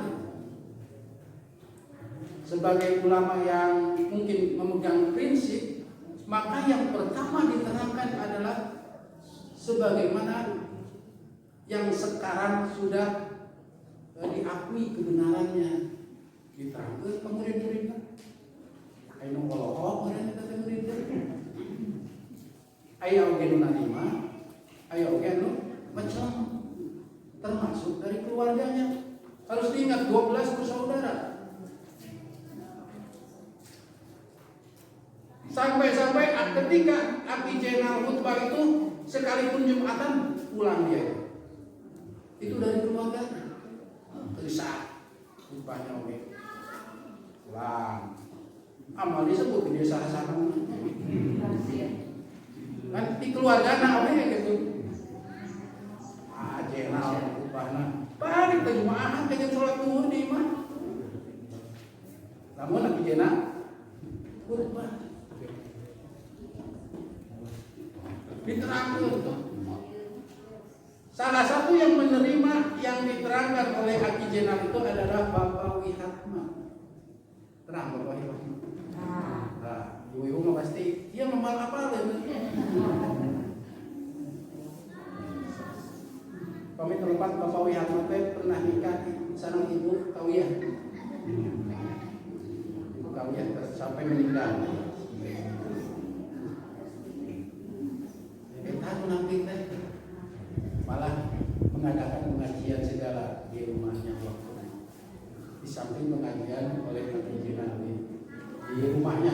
Sebagai ulama yang mungkin memegang prinsip, maka yang pertama diterangkan adalah sebagaimana yang sekarang sudah diakui kebenarannya, diterangkan ke murid-muridnya. Ayo ngolok orang kita dengerin deh. Ayo oke nu narima, ayo oke nu macam termasuk dari keluarganya. Harus diingat 12 bersaudara. Sampai-sampai ketika Abi Jenal khutbah itu sekalipun Jumatan pulang dia. Itu dari keluarga. Terisa khutbahnya oke. Pulang. Amal disebut dia salah-salah. Kan di keluarga oke gitu. Jenal khutbahnya. Balik ke Jumatan kayak sholat duhur di imah. Namun Abi Jenal khutbah. Diterangkan. Salah satu yang menerima yang diterangkan oleh Aki Jenal itu adalah Bapak Wihatma. Terang Bapak Wihatma. Nah, ibu-ibu mah pasti dia membal apa kami tempat Bapak Wihatma pernah nikah sareng ibu Kawiyah. Ibu Kawiyah sampai meninggal. Nanti malah mengadakan pengajian segala di rumahnya waktu di samping pengajian oleh Abi Jenal di rumahnya.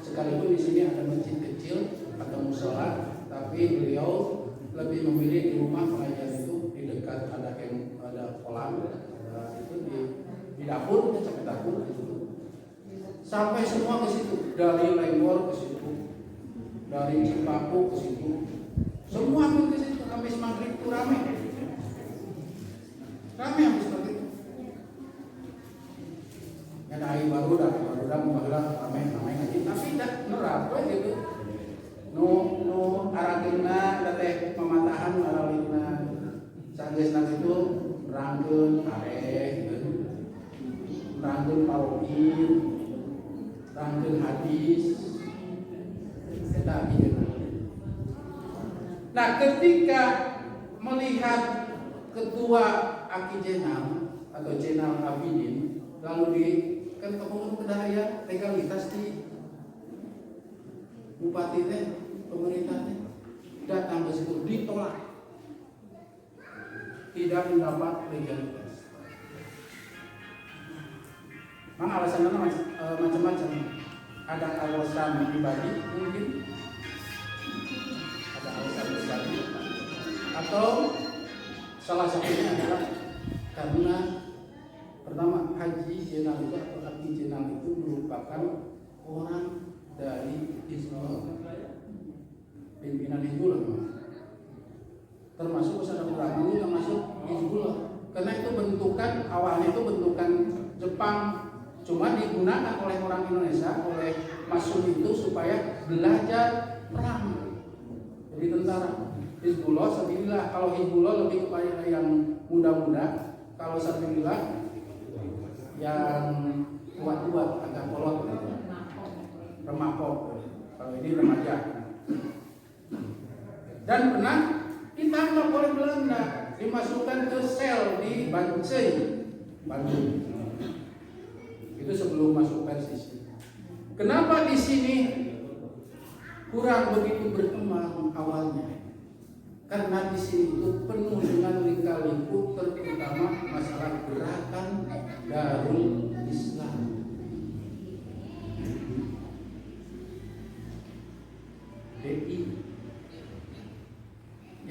Sekalipun di sini ada masjid kecil, ada musola, tapi beliau lebih memilih di rumah pengajian itu di dekat ada kolam, itu di dapur, sampai dapur itu. Sampai semua ke situ, dari Lenggor ke situ, dari Cipaku ke situ. Semua ke situ habis maghrib itu rame habis maghrib. Ada air baru dah rame ngaji, tapi tidak nerap gitu. No aragena teh pematahan aralina sanggeusna itu rangkeun areh gitu. Rangkeun parokin, rangkeun hadis. Eta Abi. Nah, ketika melihat ketua Aki Jenal atau Jenal Abidin lalu kan kemudian kedaya legalitas di bupati teh pemerintahnya datang ke situ ditolak, tidak mendapat legalitas. Memang alasannya macam-macam. Ada alasan pribadi mungkin, atau salah satunya adalah karena pertama Haji Jenal itu atau Abi Jenal itu merupakan orang dari Hizbullah, pimpinan Hizbullah, termasuk Ustaz Abdul Rahman termasuk Hizbullah. Karena itu awalnya itu bentukan Jepang, cuma digunakan oleh orang Indonesia, oleh Masud itu supaya belajar perang jadi tentara. Hizbullah sabilillah, kalau Hizbullah lebih kepada yang muda-muda, kalau sabilillah yang kuat-kuat agak kolot gitu. Remapok, kalau ini remaja. Dan pernah ditangkap oleh Belanda, dimasukkan ke sel di Bancai, Bandung. Itu sebelum masuk Persis. Kenapa di sini kurang begitu berkembang awalnya? Karena di sini itu penuh dengan lika-liku, terutama masalah gerakan Darul Islam. DI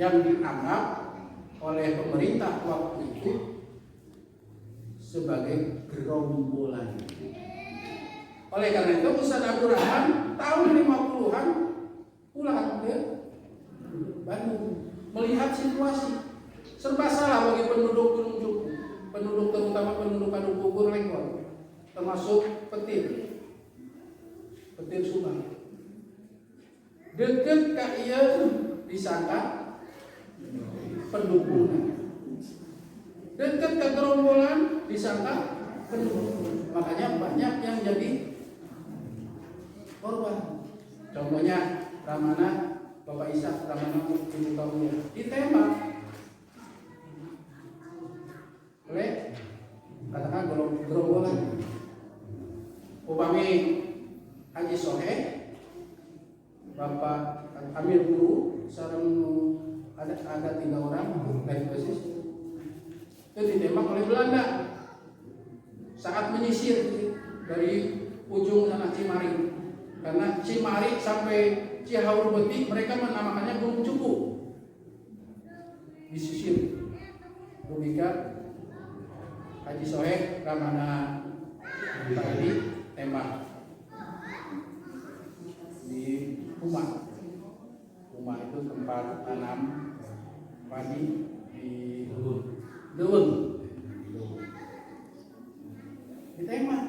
yang dianggap oleh pemerintah waktu itu sebagai gerombolan. Oleh karena itu Ustaz Abdul Rahman tahun 50-an pulang ke Bandung melihat situasi serba salah bagi penduduk Gunung Cukup, penduduk terutama penduduk Padang Pugur Lenggor, termasuk Petir Subang. Deket ka ieu disangka pendukungnya, deket ke gerombolan disangka pendukung. Makanya banyak yang jadi korban. Contohnya Ramana, Bapak Ishak, Ramana Ibu Kawiyah ditembak oleh katakan gerombolan. Upami sareng ada 3 orang dari basis itu ditembak oleh Belanda saat menyisir dari ujung sana Cimari, karena Cimari sampai Cihaur Beti mereka menamakannya Gunung Cupu, disisir. Rubika Haji Sohek Ramana tadi tembak di Uma itu tempat tanam padi di Leuweung. Ditembak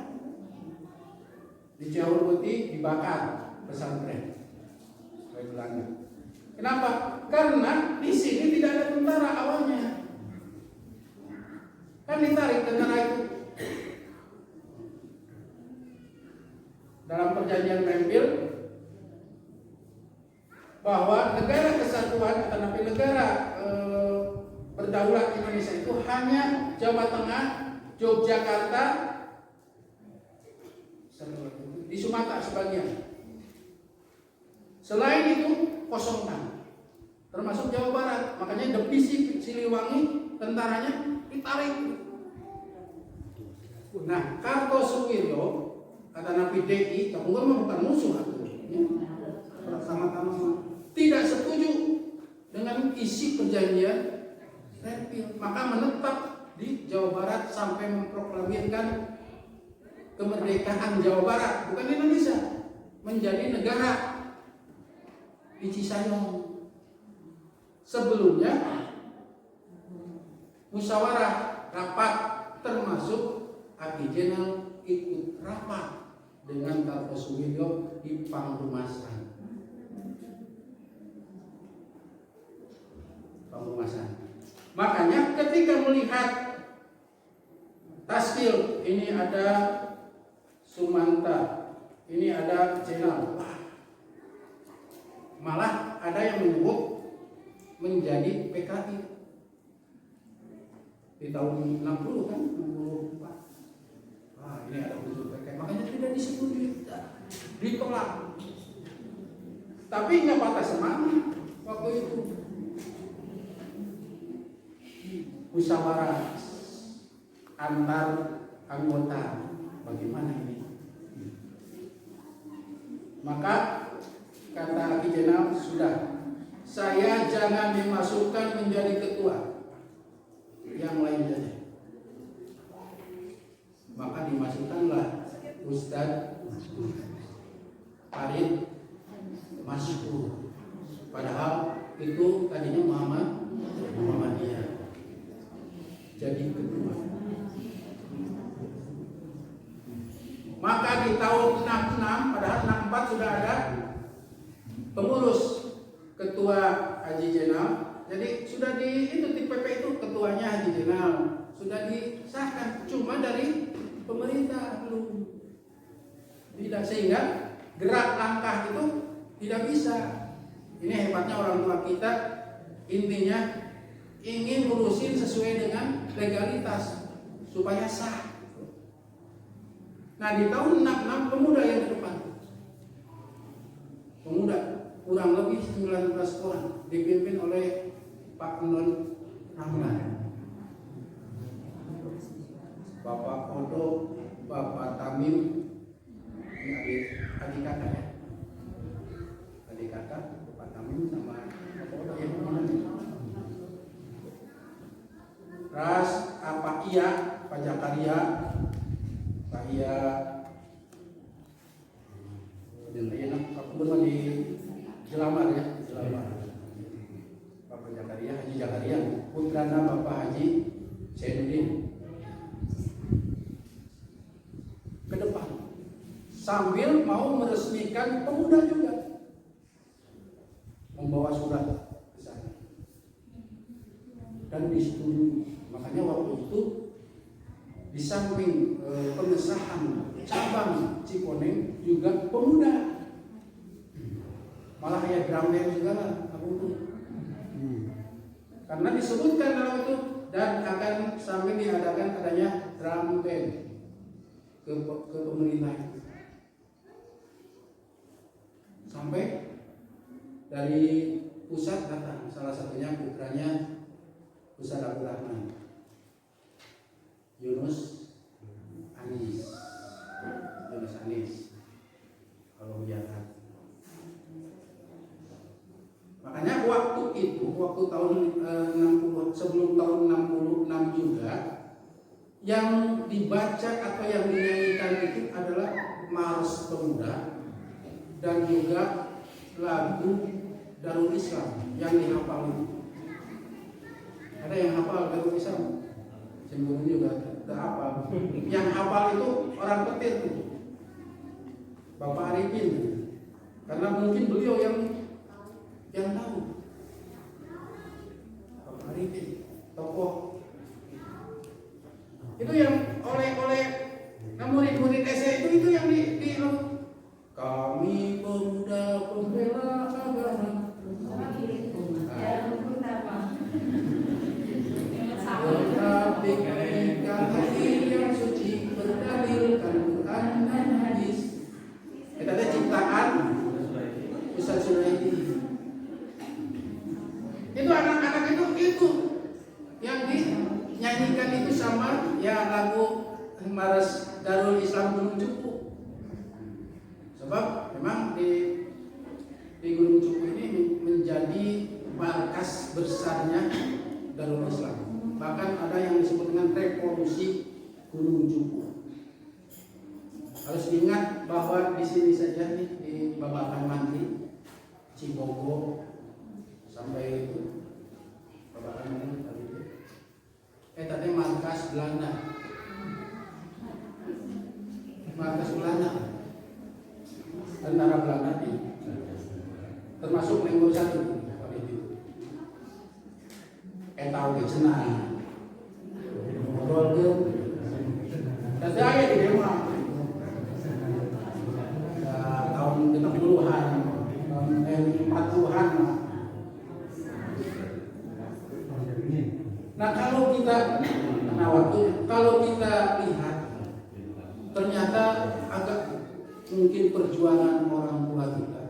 di Cihaur Beti, dibakar pesantren oleh Belanda. Kenapa? Karena di sini tidak ada tentara awalnya. Kan ditarik tentara itu. Dalam perjanjian Renville bahwa negara kesatuan atau negara berdaulat Indonesia itu hanya Jawa Tengah, Yogyakarta, di Sumatera sebagian. Selain itu kosongkan, termasuk Jawa Barat. Makanya divisi Siliwangi tentaranya ditarik. Nah, Kartosuwiryo kata Nabi DI, kamu bukan musuh aku. Sama-sama tidak setuju dengan isi perjanjian Renville, maka menetap di Jawa Barat sampai memproklamirkan kemerdekaan Jawa Barat, bukan Indonesia, menjadi negara di Cisayong. Sebelumnya musyawarah rapat termasuk Aki Jenal ikut rapat dengan Kartosuwiryo di Pangrumasan. Makanya ketika melihat Taskil, ini ada Sumanta, ini ada Jenal, malah ada yang menyebut menjadi PKI di tahun 60 kan, 64. Ini ada unsur PKI, makanya tidak disetujui, ditolak. Tapi nggak patah semangat waktu itu. Musyawarah antar anggota, bagaimana ini? Maka kata Aki Jenal, sudah, saya jangan dimasukkan menjadi ketua, yang lain saja. Maka dimasukkanlah Ustadz Farid Maskur. Padahal itu tadinya Muhammadiyah. Jadi ketua. Maka di tahun 66, padahal 64 sudah ada pengurus ketua Haji Jenal. Jadi sudah di PP itu ketuanya Haji Jenal sudah disahkan, cuma dari pemerintah belum. Tidak, sehingga gerak langkah itu tidak bisa. Ini hebatnya orang tua kita, intinya ingin ngurusin sesuai dengan legalitas supaya sah. Nah, di tahun 66 pemuda yang ke depan, pemuda kurang lebih 19 orang dipimpin oleh Pak Non Rahman, Bapak Odo, Bapak Tamim, ini adik kakak ya, adik kakak Bapak Tamim sama Bapak Odo yang mana? Ras apa iya Pak Jakaria, Pak Iya, dan aku benar di Jelamar ya, Jelamar. Bapak Jakaria, Haji Jakaria, putrana Bapak Haji Zainuddin. Ke depan, sambil mau meresmikan pemuda juga, membawa surat ke sana dan disetujui. Makanya waktu itu di samping pengesahan cabang Cikoneng juga pemuda, malah ya drum band juga lah karena disebutkan dalam itu, dan akan sambil diadakan adanya drum band ke pemerintah sampai dari pusat datang, salah satunya putranya Ustaz Abdul Rahman Yunus Anis kalau lihat. Makanya waktu tahun 60 sebelum tahun 66 juga yang dibaca atau yang dinyanyikan itu adalah Mars Pemuda dan juga lagu Darul Islam yang dihafal itu. Ada yang hafal Darul Islam? Cemburu juga tidak hafal. Yang hafal itu orang petir itu, Bapak Arifin, karena mungkin beliau yang tahu. Bapak Arifin, tokoh itu yang oleh murid-murid SD itu yang di kami pemuda pembela agama tetapi ketika hati yang suci berdalilkan Quran dan hadis. Kita ada ciptaan Ustaz Suraidi. Itu anak-anak itu yang dinyanyikan itu sama ya lagu Maras Darul Islam Gunung Cupu. Sebab memang di Gunung Cupu ini menjadi markas besarnya Darul Islam. Bahkan ada yang disebut dengan revolusi Gunung Cupu. Harus diingat bahwa di sini saja nih di Babakan Mantri, Cibogo sampai itu Babakan Mantri tadi itu. Tadi markas Belanda. Markas Belanda. Tentara Belanda ini termasuk nomor 1 pada itu. Tahu ke cenah. Ngobrol ke. Dan saya di Demak. Tahun 60-an, tahun 40-an. Nah, kalau kita lihat ternyata agak mungkin perjuangan orang tua kita.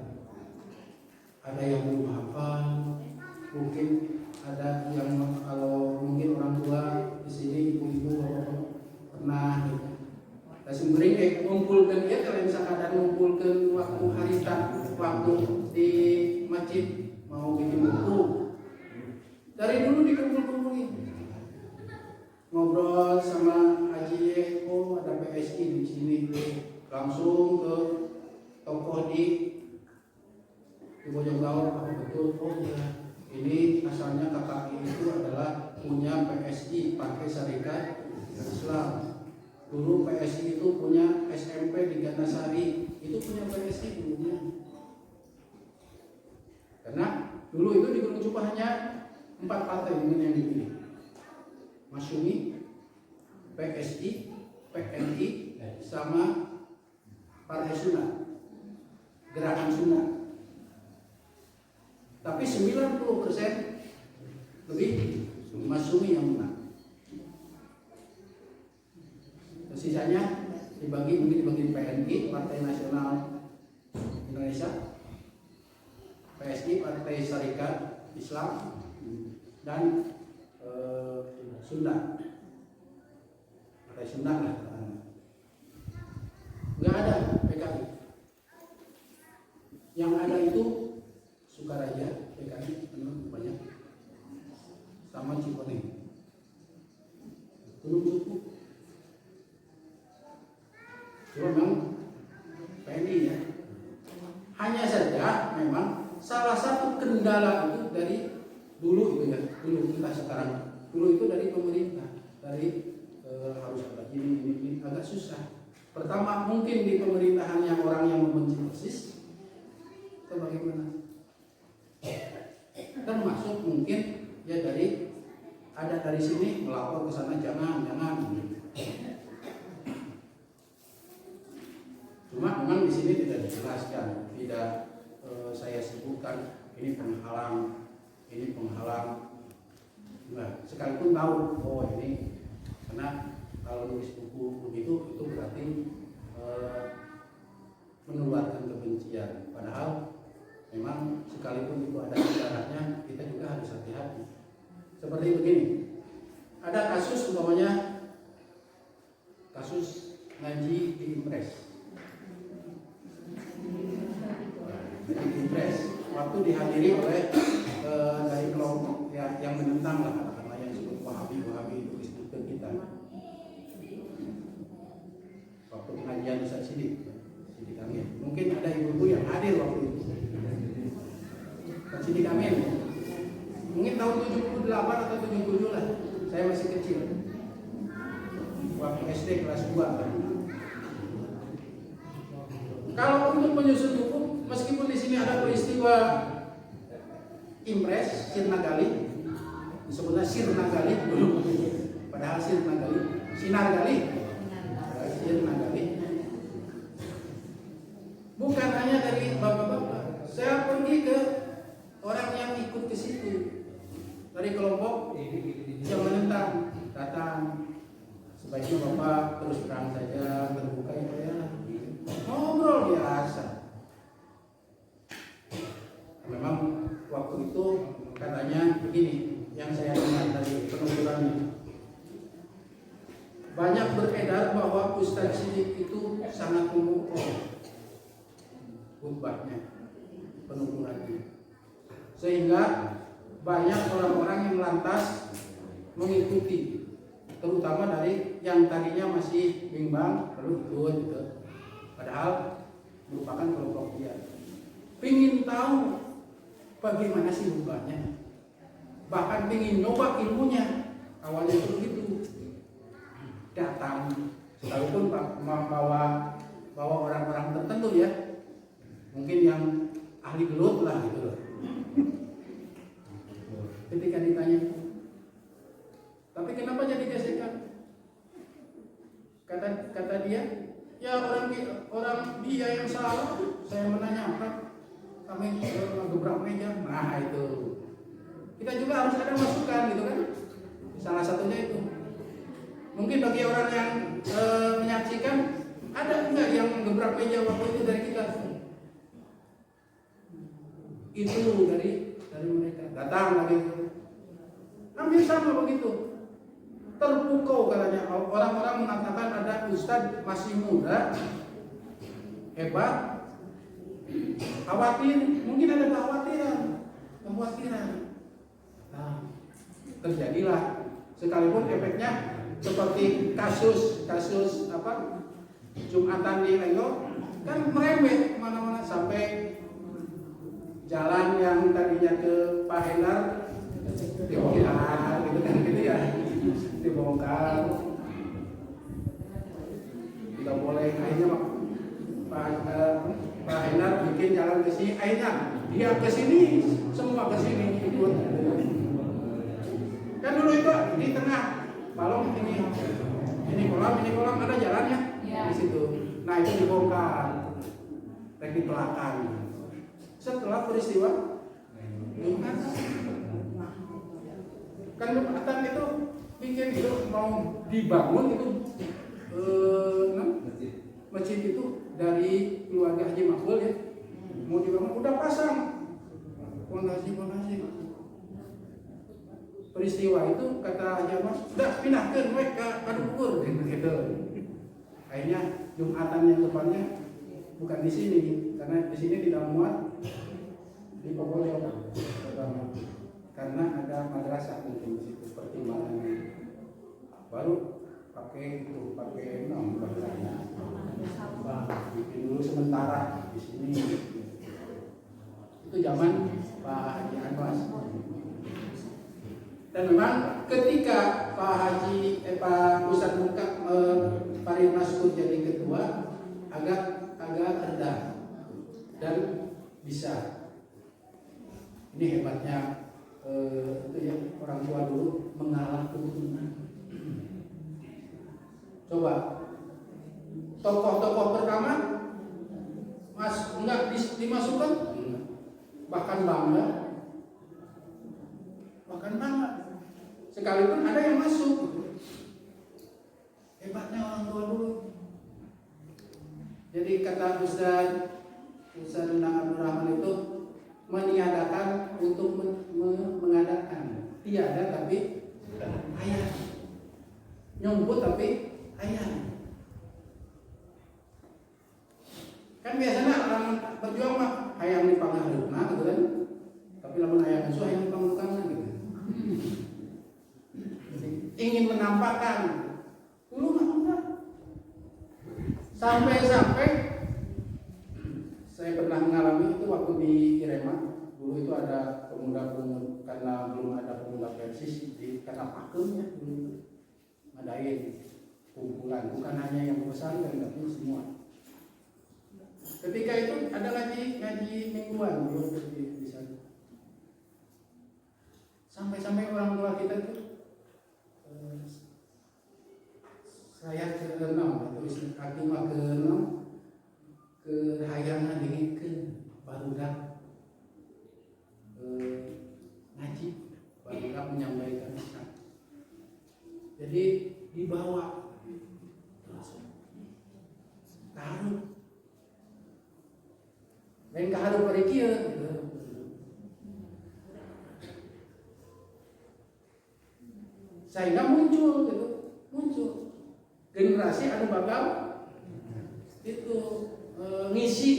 Ada yang belum hafal, mungkin ada yang kalau mungkin orang tua di sini ibu-ibu pernah kasih beri ngumpulkan dia kalau misalkan ada ngumpulkan waktu haritan waktu di masjid mau bikin buku dari dulu dikumpul-kumpulin ngobrol sama Haji Eko ada PSI di sini langsung ke tokoh di Bojonggau apa betul ya ini asalnya kakak itu adalah punya PSI Partai Syarikat Islam. Dulu PSI itu punya SMP di Gantasari, itu punya PSI dulunya. Karena dulu itu di Gunung Cupu hanya 4 partai yang dipilih. Masyumi, PSI, PNI, sama Partai Sunnah, Gerakan Sunnah. Tapi 90% lebih Masyumi yang menang. Sisanya dibagi PNI Partai Nasional Indonesia, PSI Partai Syarikat Islam, dan Sunda Partai Sunda lah. Nggak ada PKI. Yang ada itu Sukaraja PKI banyak sama Cikoneng. Gunung Cupu memang PNI ya. Hanya saja memang salah satu kendala itu dari dulu itu ya, dulu kita sekarang. Dulu itu dari pemerintah, dari harus ada ini agak susah. Pertama mungkin di pemerintahan yang orang yang membenci persis, atau bagaimana? Termasuk mungkin ya dari ada dari sini melapor ke sana jangan. Cuma memang di sini tidak dijelaskan, tidak saya sebutkan ini penghalang. Nah, sekalipun tahu, oh ini karena kalau nulis buku begitu itu berarti menularkan kebencian. Padahal Memang sekalipun itu ada sejarahnya, kita juga harus hati-hati. Seperti begini, ada kasus umpamanya kasus ngaji di Impres. Di Impres, waktu dihadiri oleh dari kelompok yang menentang lah, katakanlah yang disebut Wahabi itu Kristen kita. Waktu pengajian Ustaz Sidik Amin, mungkin ada ibu-ibu yang hadir waktu itu. Ustaz Sidik Amin, mungkin tahun 78 atau 77 lah, saya masih kecil. Waktu SD kelas 2 kan. Kalau untuk menyusun hukum, meskipun di sini ada peristiwa Impres, Sirnagali, disebutnya Sirnagali, padahal Sinargali, Sirnagali. Bukan hanya dari bapak-bapak, saya pergi ke orang yang ikut ke situ dari kelompok yang menentang, datang. Sebaiknya bapak terus terang saja, terbuka ya, ngobrol biasa. Memang waktu itu katanya begini, yang saya dengar dari penuturannya, banyak beredar bahwa Ustaz Sidik itu sangat memukul khutbahnya, penuturannya, sehingga banyak orang-orang yang lantas mengikuti, terutama dari yang tadinya masih bimbang lalu ikut gitu. Padahal merupakan kelompok dia. Pingin tahu bagaimana sih khutbahnya, bahkan pingin nyoba ilmunya. Awalnya itu begitu, datang sekalipun bawa orang-orang tertentu ya, mungkin yang ahli gelut lah gitu loh. Ketika ditanya, tapi kenapa jadi gesekan? Kata dia, ya orang dia yang salah. Saya menanyakan, kami gebrak meja. Nah itu, kita juga harus ada masukan gitu kan. Salah satunya itu, mungkin bagi orang yang menyaksikan, ada enggak yang gebrak meja waktu itu dari kita? Itu dari mereka. Datang lagi, hampir sama begitu. Terpukau katanya, orang-orang mengatakan ada ustadz masih muda, hebat, khawatir, mungkin ada kekhawatiran. Nah, terjadilah, sekalipun efeknya seperti kasus apa Jumatan di Lenggok kan merembet kemana-mana sampai jalan yang tadinya ke Pak Hendar dibongkar gitu ya, dibongkar. Tidak boleh, akhirnya Pak Hendar bikin jalan ke sini, akhirnya dia ke sini, semua ke sini ikut. Kan dulu itu di tengah balong ini kolam ada jalannya di situ. Nah itu dibongkar, ditelakan. Setelah peristiwa kan Jumatan itu bikin itu mau dibangun itu masjid itu dari keluarga Haji Makbul ya, mau dibangun udah pasang fondasi. Peristiwa itu kata Haji Mas, udah pindahkan mereka ke Dukur gitu. Akhirnya Jumatan yang depannya bukan di sini, karena di sini tidak muat di Pogojok karena ada madrasah mungkin di situ pertimbangannya. Baru pakai bahasanya bikin dulu sementara di sini. Itu zaman Pak Haji Anwas. Dan memang ketika Pak Ustadz Farid Maskur jadi ketua, agak rendah dan bisa. Ini hebatnya itu ya, orang tua dulu mengalah keturunan. Coba tokoh-tokoh pertama enggak dimasukkan, bahkan bangga. Sekalipun ada yang masuk. Hebatnya orang tua dulu. Jadi kata Ustaz Endang Abdul Rahman itu, meniadakan untuk mengadakan. Tiada tapi aya. Nyumput tapi aya. Kan biasanya orang berjuang mah hayang dipangareupna gitu kan. Tapi lamun aya musuh hayang dipanglukana gitu. Ingin menampakkan dulu mah enggak. Sampai-sampai saya pernah mengalami itu waktu di Irema. Dulu itu ada pemuda-pemuda, karena belum ada pemuda Persis di karena pakemnya dulu ngadain kumpulan, bukan hanya yang pesantren tapi semua. Ketika itu ada ngaji mingguan dulu di sana. Sampai-sampai orang tua kita itu saya ke-6 atau istri kaki mah ke-6 ke hayangan dingin barudak ngaji, barudak menyampaikan Islam. Jadi dibawa kaharup lain kaharup pada kia sehingga muncul generasi anu bakal itu ngisi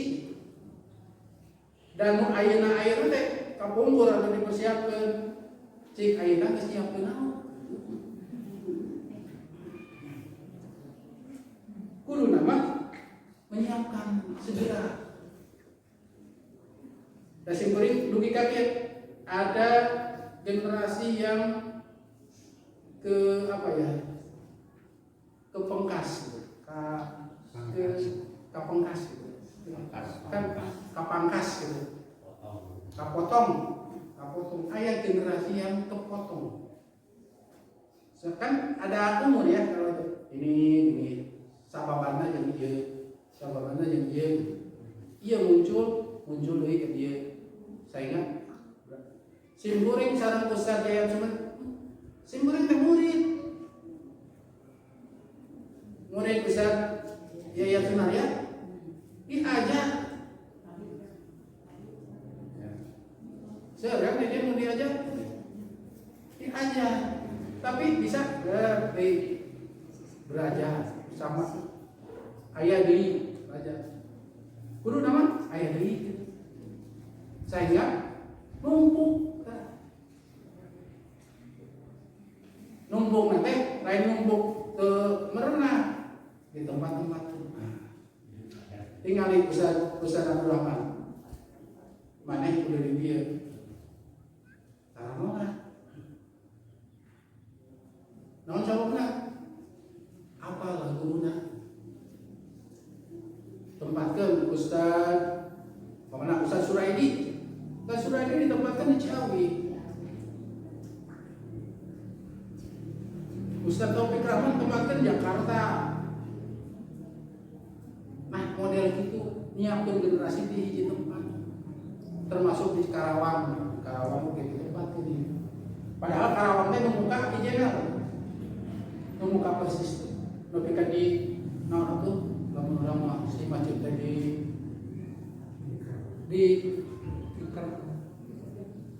dan ayeuna teh kapungkur atau dipersiapkan cik ayeuna geus nyiapkeun naon kudu nama menyiapkan segera. Dan simpering dugi kaget ada generasi yang ke apa ya kepengkas kapengkas gitu. Kan kapangkas gitu. Kapotong ayat generasi yang kepotong. Kan ada umur ya kalau itu ini sababana yang dia iya muncul deui ke dia saingan simkuring sareng Ustaz Jaya cuman simkuring teh murid Ustaz Yaya Sunaria diajar seorang dia mau diajar tapi bisa belajar sama ayah deui belajar kudu nama ayah deui sehingga numpuk nanti lain numpuk ke merenah di tempat-tempat tinggal di Ustaz Abdul Rahman mana udah di dia taranoa naon sababna apa laguna tempatkan Ustaz Suraidi. Ustaz Suraidi ditempatkan di Ciawi. Ustaz Taufik Rahman tempatkan di Jakarta. Nah model itu nyiapkan generasi di hiji tempat, termasuk di Karawang begitu tempat ini. Padahal Karawang teh membuka hijau, membuka persis, tapi kan di naon itu lama-lama si masjid tadi di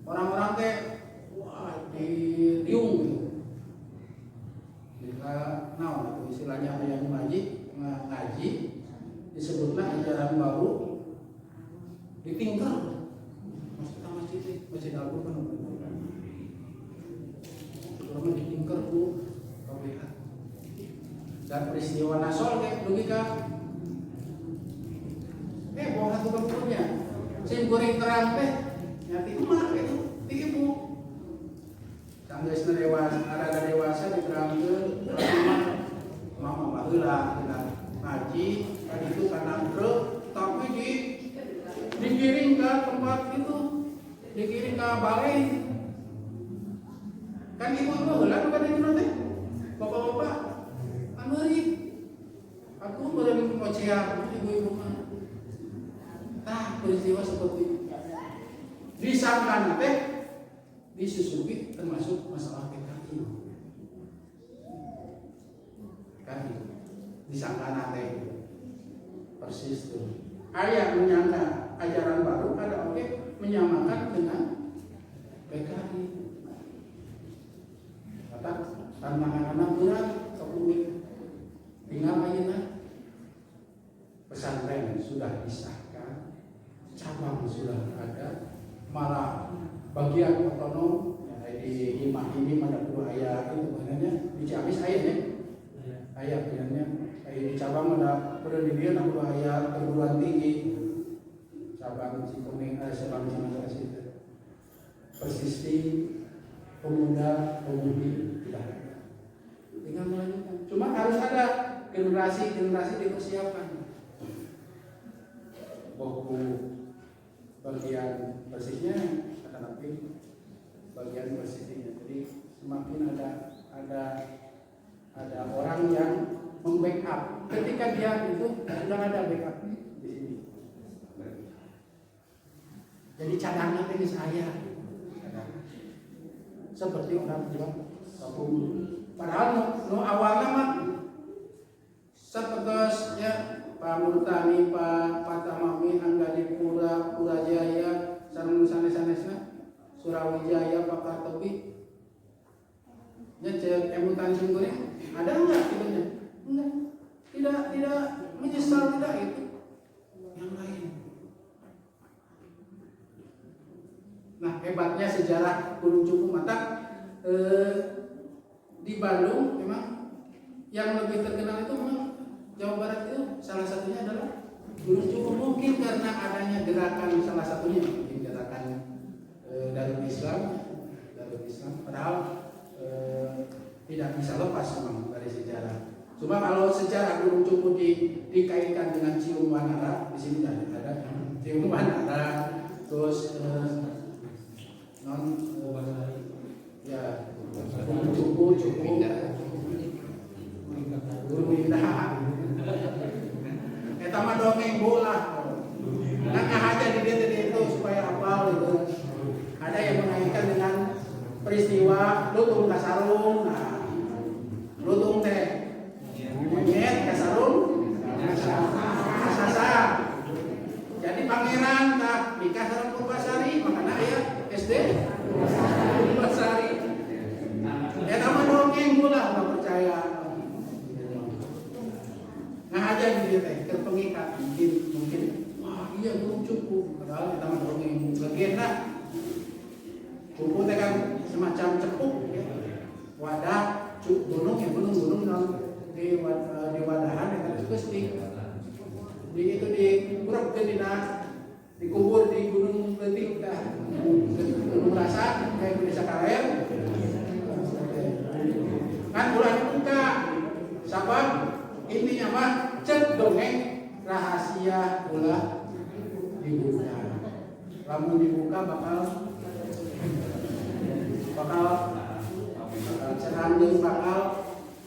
orang-orang teh wah di riung gitu. Jika naon itu istilahnya yang ngaji disebutnya ajaran baru ditinggal masjid Al-Qur'an kan ditinggal bu KBH dan peristiwa Nasol kayak logika bawa satu berkurnya sim goreng terang teh nyati emak gitu di ibu sanggeusna dewasa ada dewasa diterangkeun mama baheula ngaji kan itu karena truk tapi dikirim ke tempat itu dikirim ke balai kan ibu baheula bukan itu nanti bapak-bapak ameri aku beren mocean ibu-ibu mah peristiwa seperti itu disangka teh disusupi termasuk masalah PKI kan disangka teh persis tuh ayah menyangka ajaran baru ada oke menyamakan dengan PKI. Kata anak-anak berat kebumi tinggal ayeuna pesantren sudah disahkan, cabang sudah ada, malah bagian otonom ya, di Himah ini ada 2 ayat itu sebenarnya di Ciamis ayatnya ayat sebenarnya di cabang ada pendidikan 2 ayat perguruan tinggi cabang Cikuning cabang Cimanggis Persisti pemuda pemudi tidak ada, tinggal melanjutkan. Cuma harus ada generasi dipersiapkan. Buku bagian persisnya akan tapi bagian persisnya. Jadi semakin ada orang yang membackup. Ketika dia itu sudah ada backup di sini. Jadi cadangan ini saya. Seperti orang bilang kampung. Padahal awalnya mah sepetos ya Pak Murtani, Pak Tamami, Anggali Pura, Pura Jaya, sareng sanes-sanesna, Surawijaya, Pak Kartopi. Nya cek emutan sungguhnya ada enggak itunya? Enggak. Tidak menyesal tidak itu. Yang lain. Nah, hebatnya sejarah Gunung Cukup mata di Bandung memang yang lebih terkenal itu memang Jawa Barat itu salah satunya adalah Gunung Cukup, mungkin karena adanya gerakan salah satunya mungkin gerakan Darul Islam padahal tidak bisa lepas memang dari sejarah. Cuma kalau sejarah Gunung Cukup dikaitkan dengan Cium Wanara, di sini ada Cium Wanara, terus ya Gunung Cukup Gunung Indah eta mah dongeng bola nah aja di dia itu supaya hafal gitu. Ada yang mengaitkan dengan peristiwa lutung kasarung. Nah lutung teh monyet kasarung kasasa. Jadi pangeran tak nikah sareng Purbasari makanya aya SD Purbasari. Eta mah dongeng bola nggak percaya. Nah aja di teh terpengikat mungkin wah iya Gunung Cukup padahal kita mah dongeng legenda. Cukup teh kan semacam cepuk ya. Wadah gunung yang gunung di wadahan yang terus di itu dikurapkeun dina dikubur di Gunung Leutik dah. Gunung Rasa kayak Desa Kaler. Kan ulah dibuka. Sabab intinya mah cek dongeng rahasia ulah dibuka. Lamun dibuka bakal serandung bakal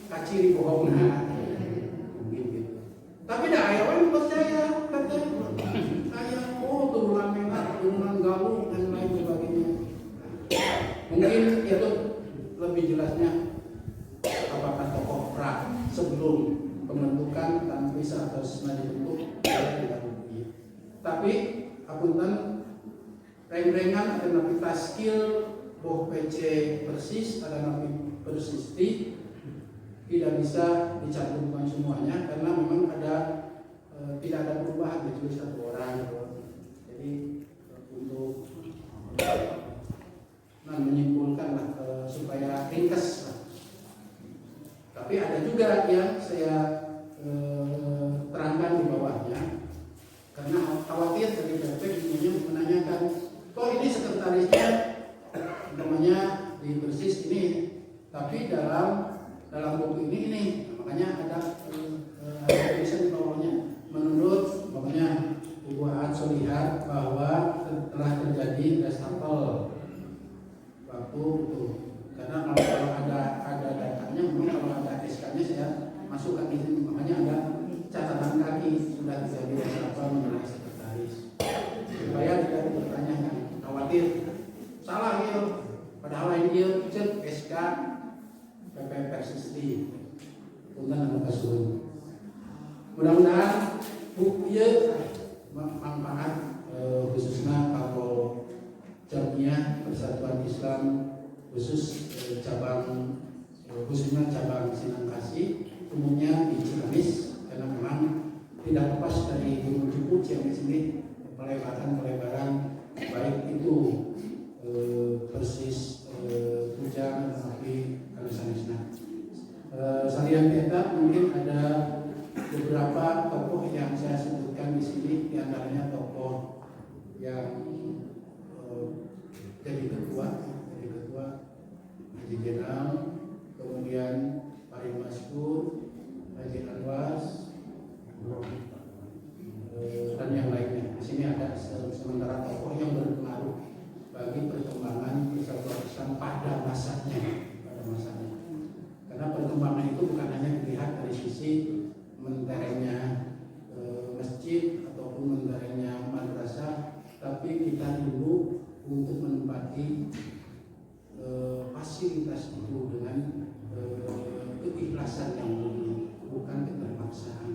kaciri bohongna. Mungkin gitu. Tapi dah aya we percaya kata aya turunan Menat, turunan Galuh dan lain sebagainya. Mungkin itu lebih jelasnya apakah tokoh pra sebelum pembentukan tanpa bisa atau sengaja dibentuk tidak bukti. Tapi apunten reng-rengan ada napi taskil boh PC persis ada napi persisti tidak bisa dicantumkan semuanya karena memang ada tidak ada perubahan kecuali satu orang. Jadi untuk menyimpulkan supaya ringkas lah. Tapi ada juga yang saya terangkan di bawahnya karena khawatir dari PP menanyakan kok ini sekretarisnya namanya di Persis ini tapi dalam buku ini makanya ada tulisan di bawahnya menurut makanya Ibu Hans lihat bahwa telah terjadi reshuffle waktu itu karena kalau ada datanya memang kalau ada SK-nya saya masukkan di sini makanya ada catatan kaki sudah terjadi reshuffle mengenai sekretaris supaya tidak dipertanyakan khawatir salah ya padahal ini dia cek SK PP Persisti punten anu kasuhun. Mudah-mudahan buku ieu manfaat khususnya kalau Jamiah Persatuan Islam khusus khususnya cabang Sinangkasih, umumnya di Ciamis, karena memang tidak lepas dari Gunung Jeput Ciamis ini pelebaran baik itu persis hujan tapi sanesna. Salian kita mungkin ada beberapa tokoh yang saya sebutkan di sini, diantaranya tokoh yang jadi ketua Haji Jenal, kemudian Paling Maskur, Haji Anwas, dan yang lainnya. Di sini ada sementara tokoh yang berpengaruh bagi perkembangan Persatuan Islam pada masanya. Karena perkembangan itu bukan hanya dilihat dari sisi menterengnya masjid ataupun menterengnya madrasah, tapi kita dulu untuk menempati fasilitas itu dengan keikhlasan yang mulia, bukan keterpaksaan,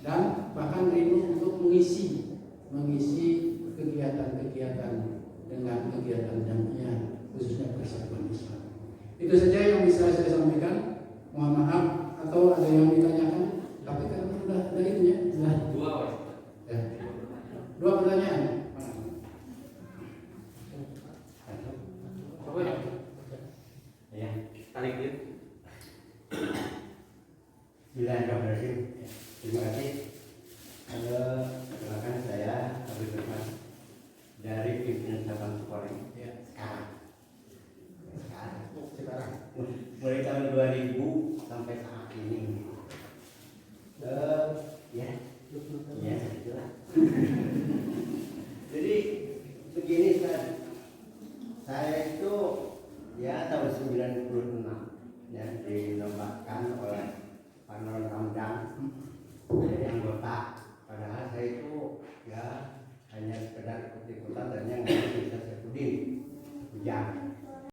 dan bahkan rindu untuk mengisi kegiatan-kegiatan dengan kegiatan jamiah khususnya Persatuan Islam. Itu saja yang bisa saya sampaikan. Mohon maaf atau ada yang ditanyakan, tapi kan sudah ada itu ya. Dua pertanyaan. Ya, tarik dia. Bismillahirrahmanirrahim. Terima kasih. Silakan saya Abdul Rahman dari pimpinan cabang Polri. Sekarang. Mulai tahun 2000 sampai saat ini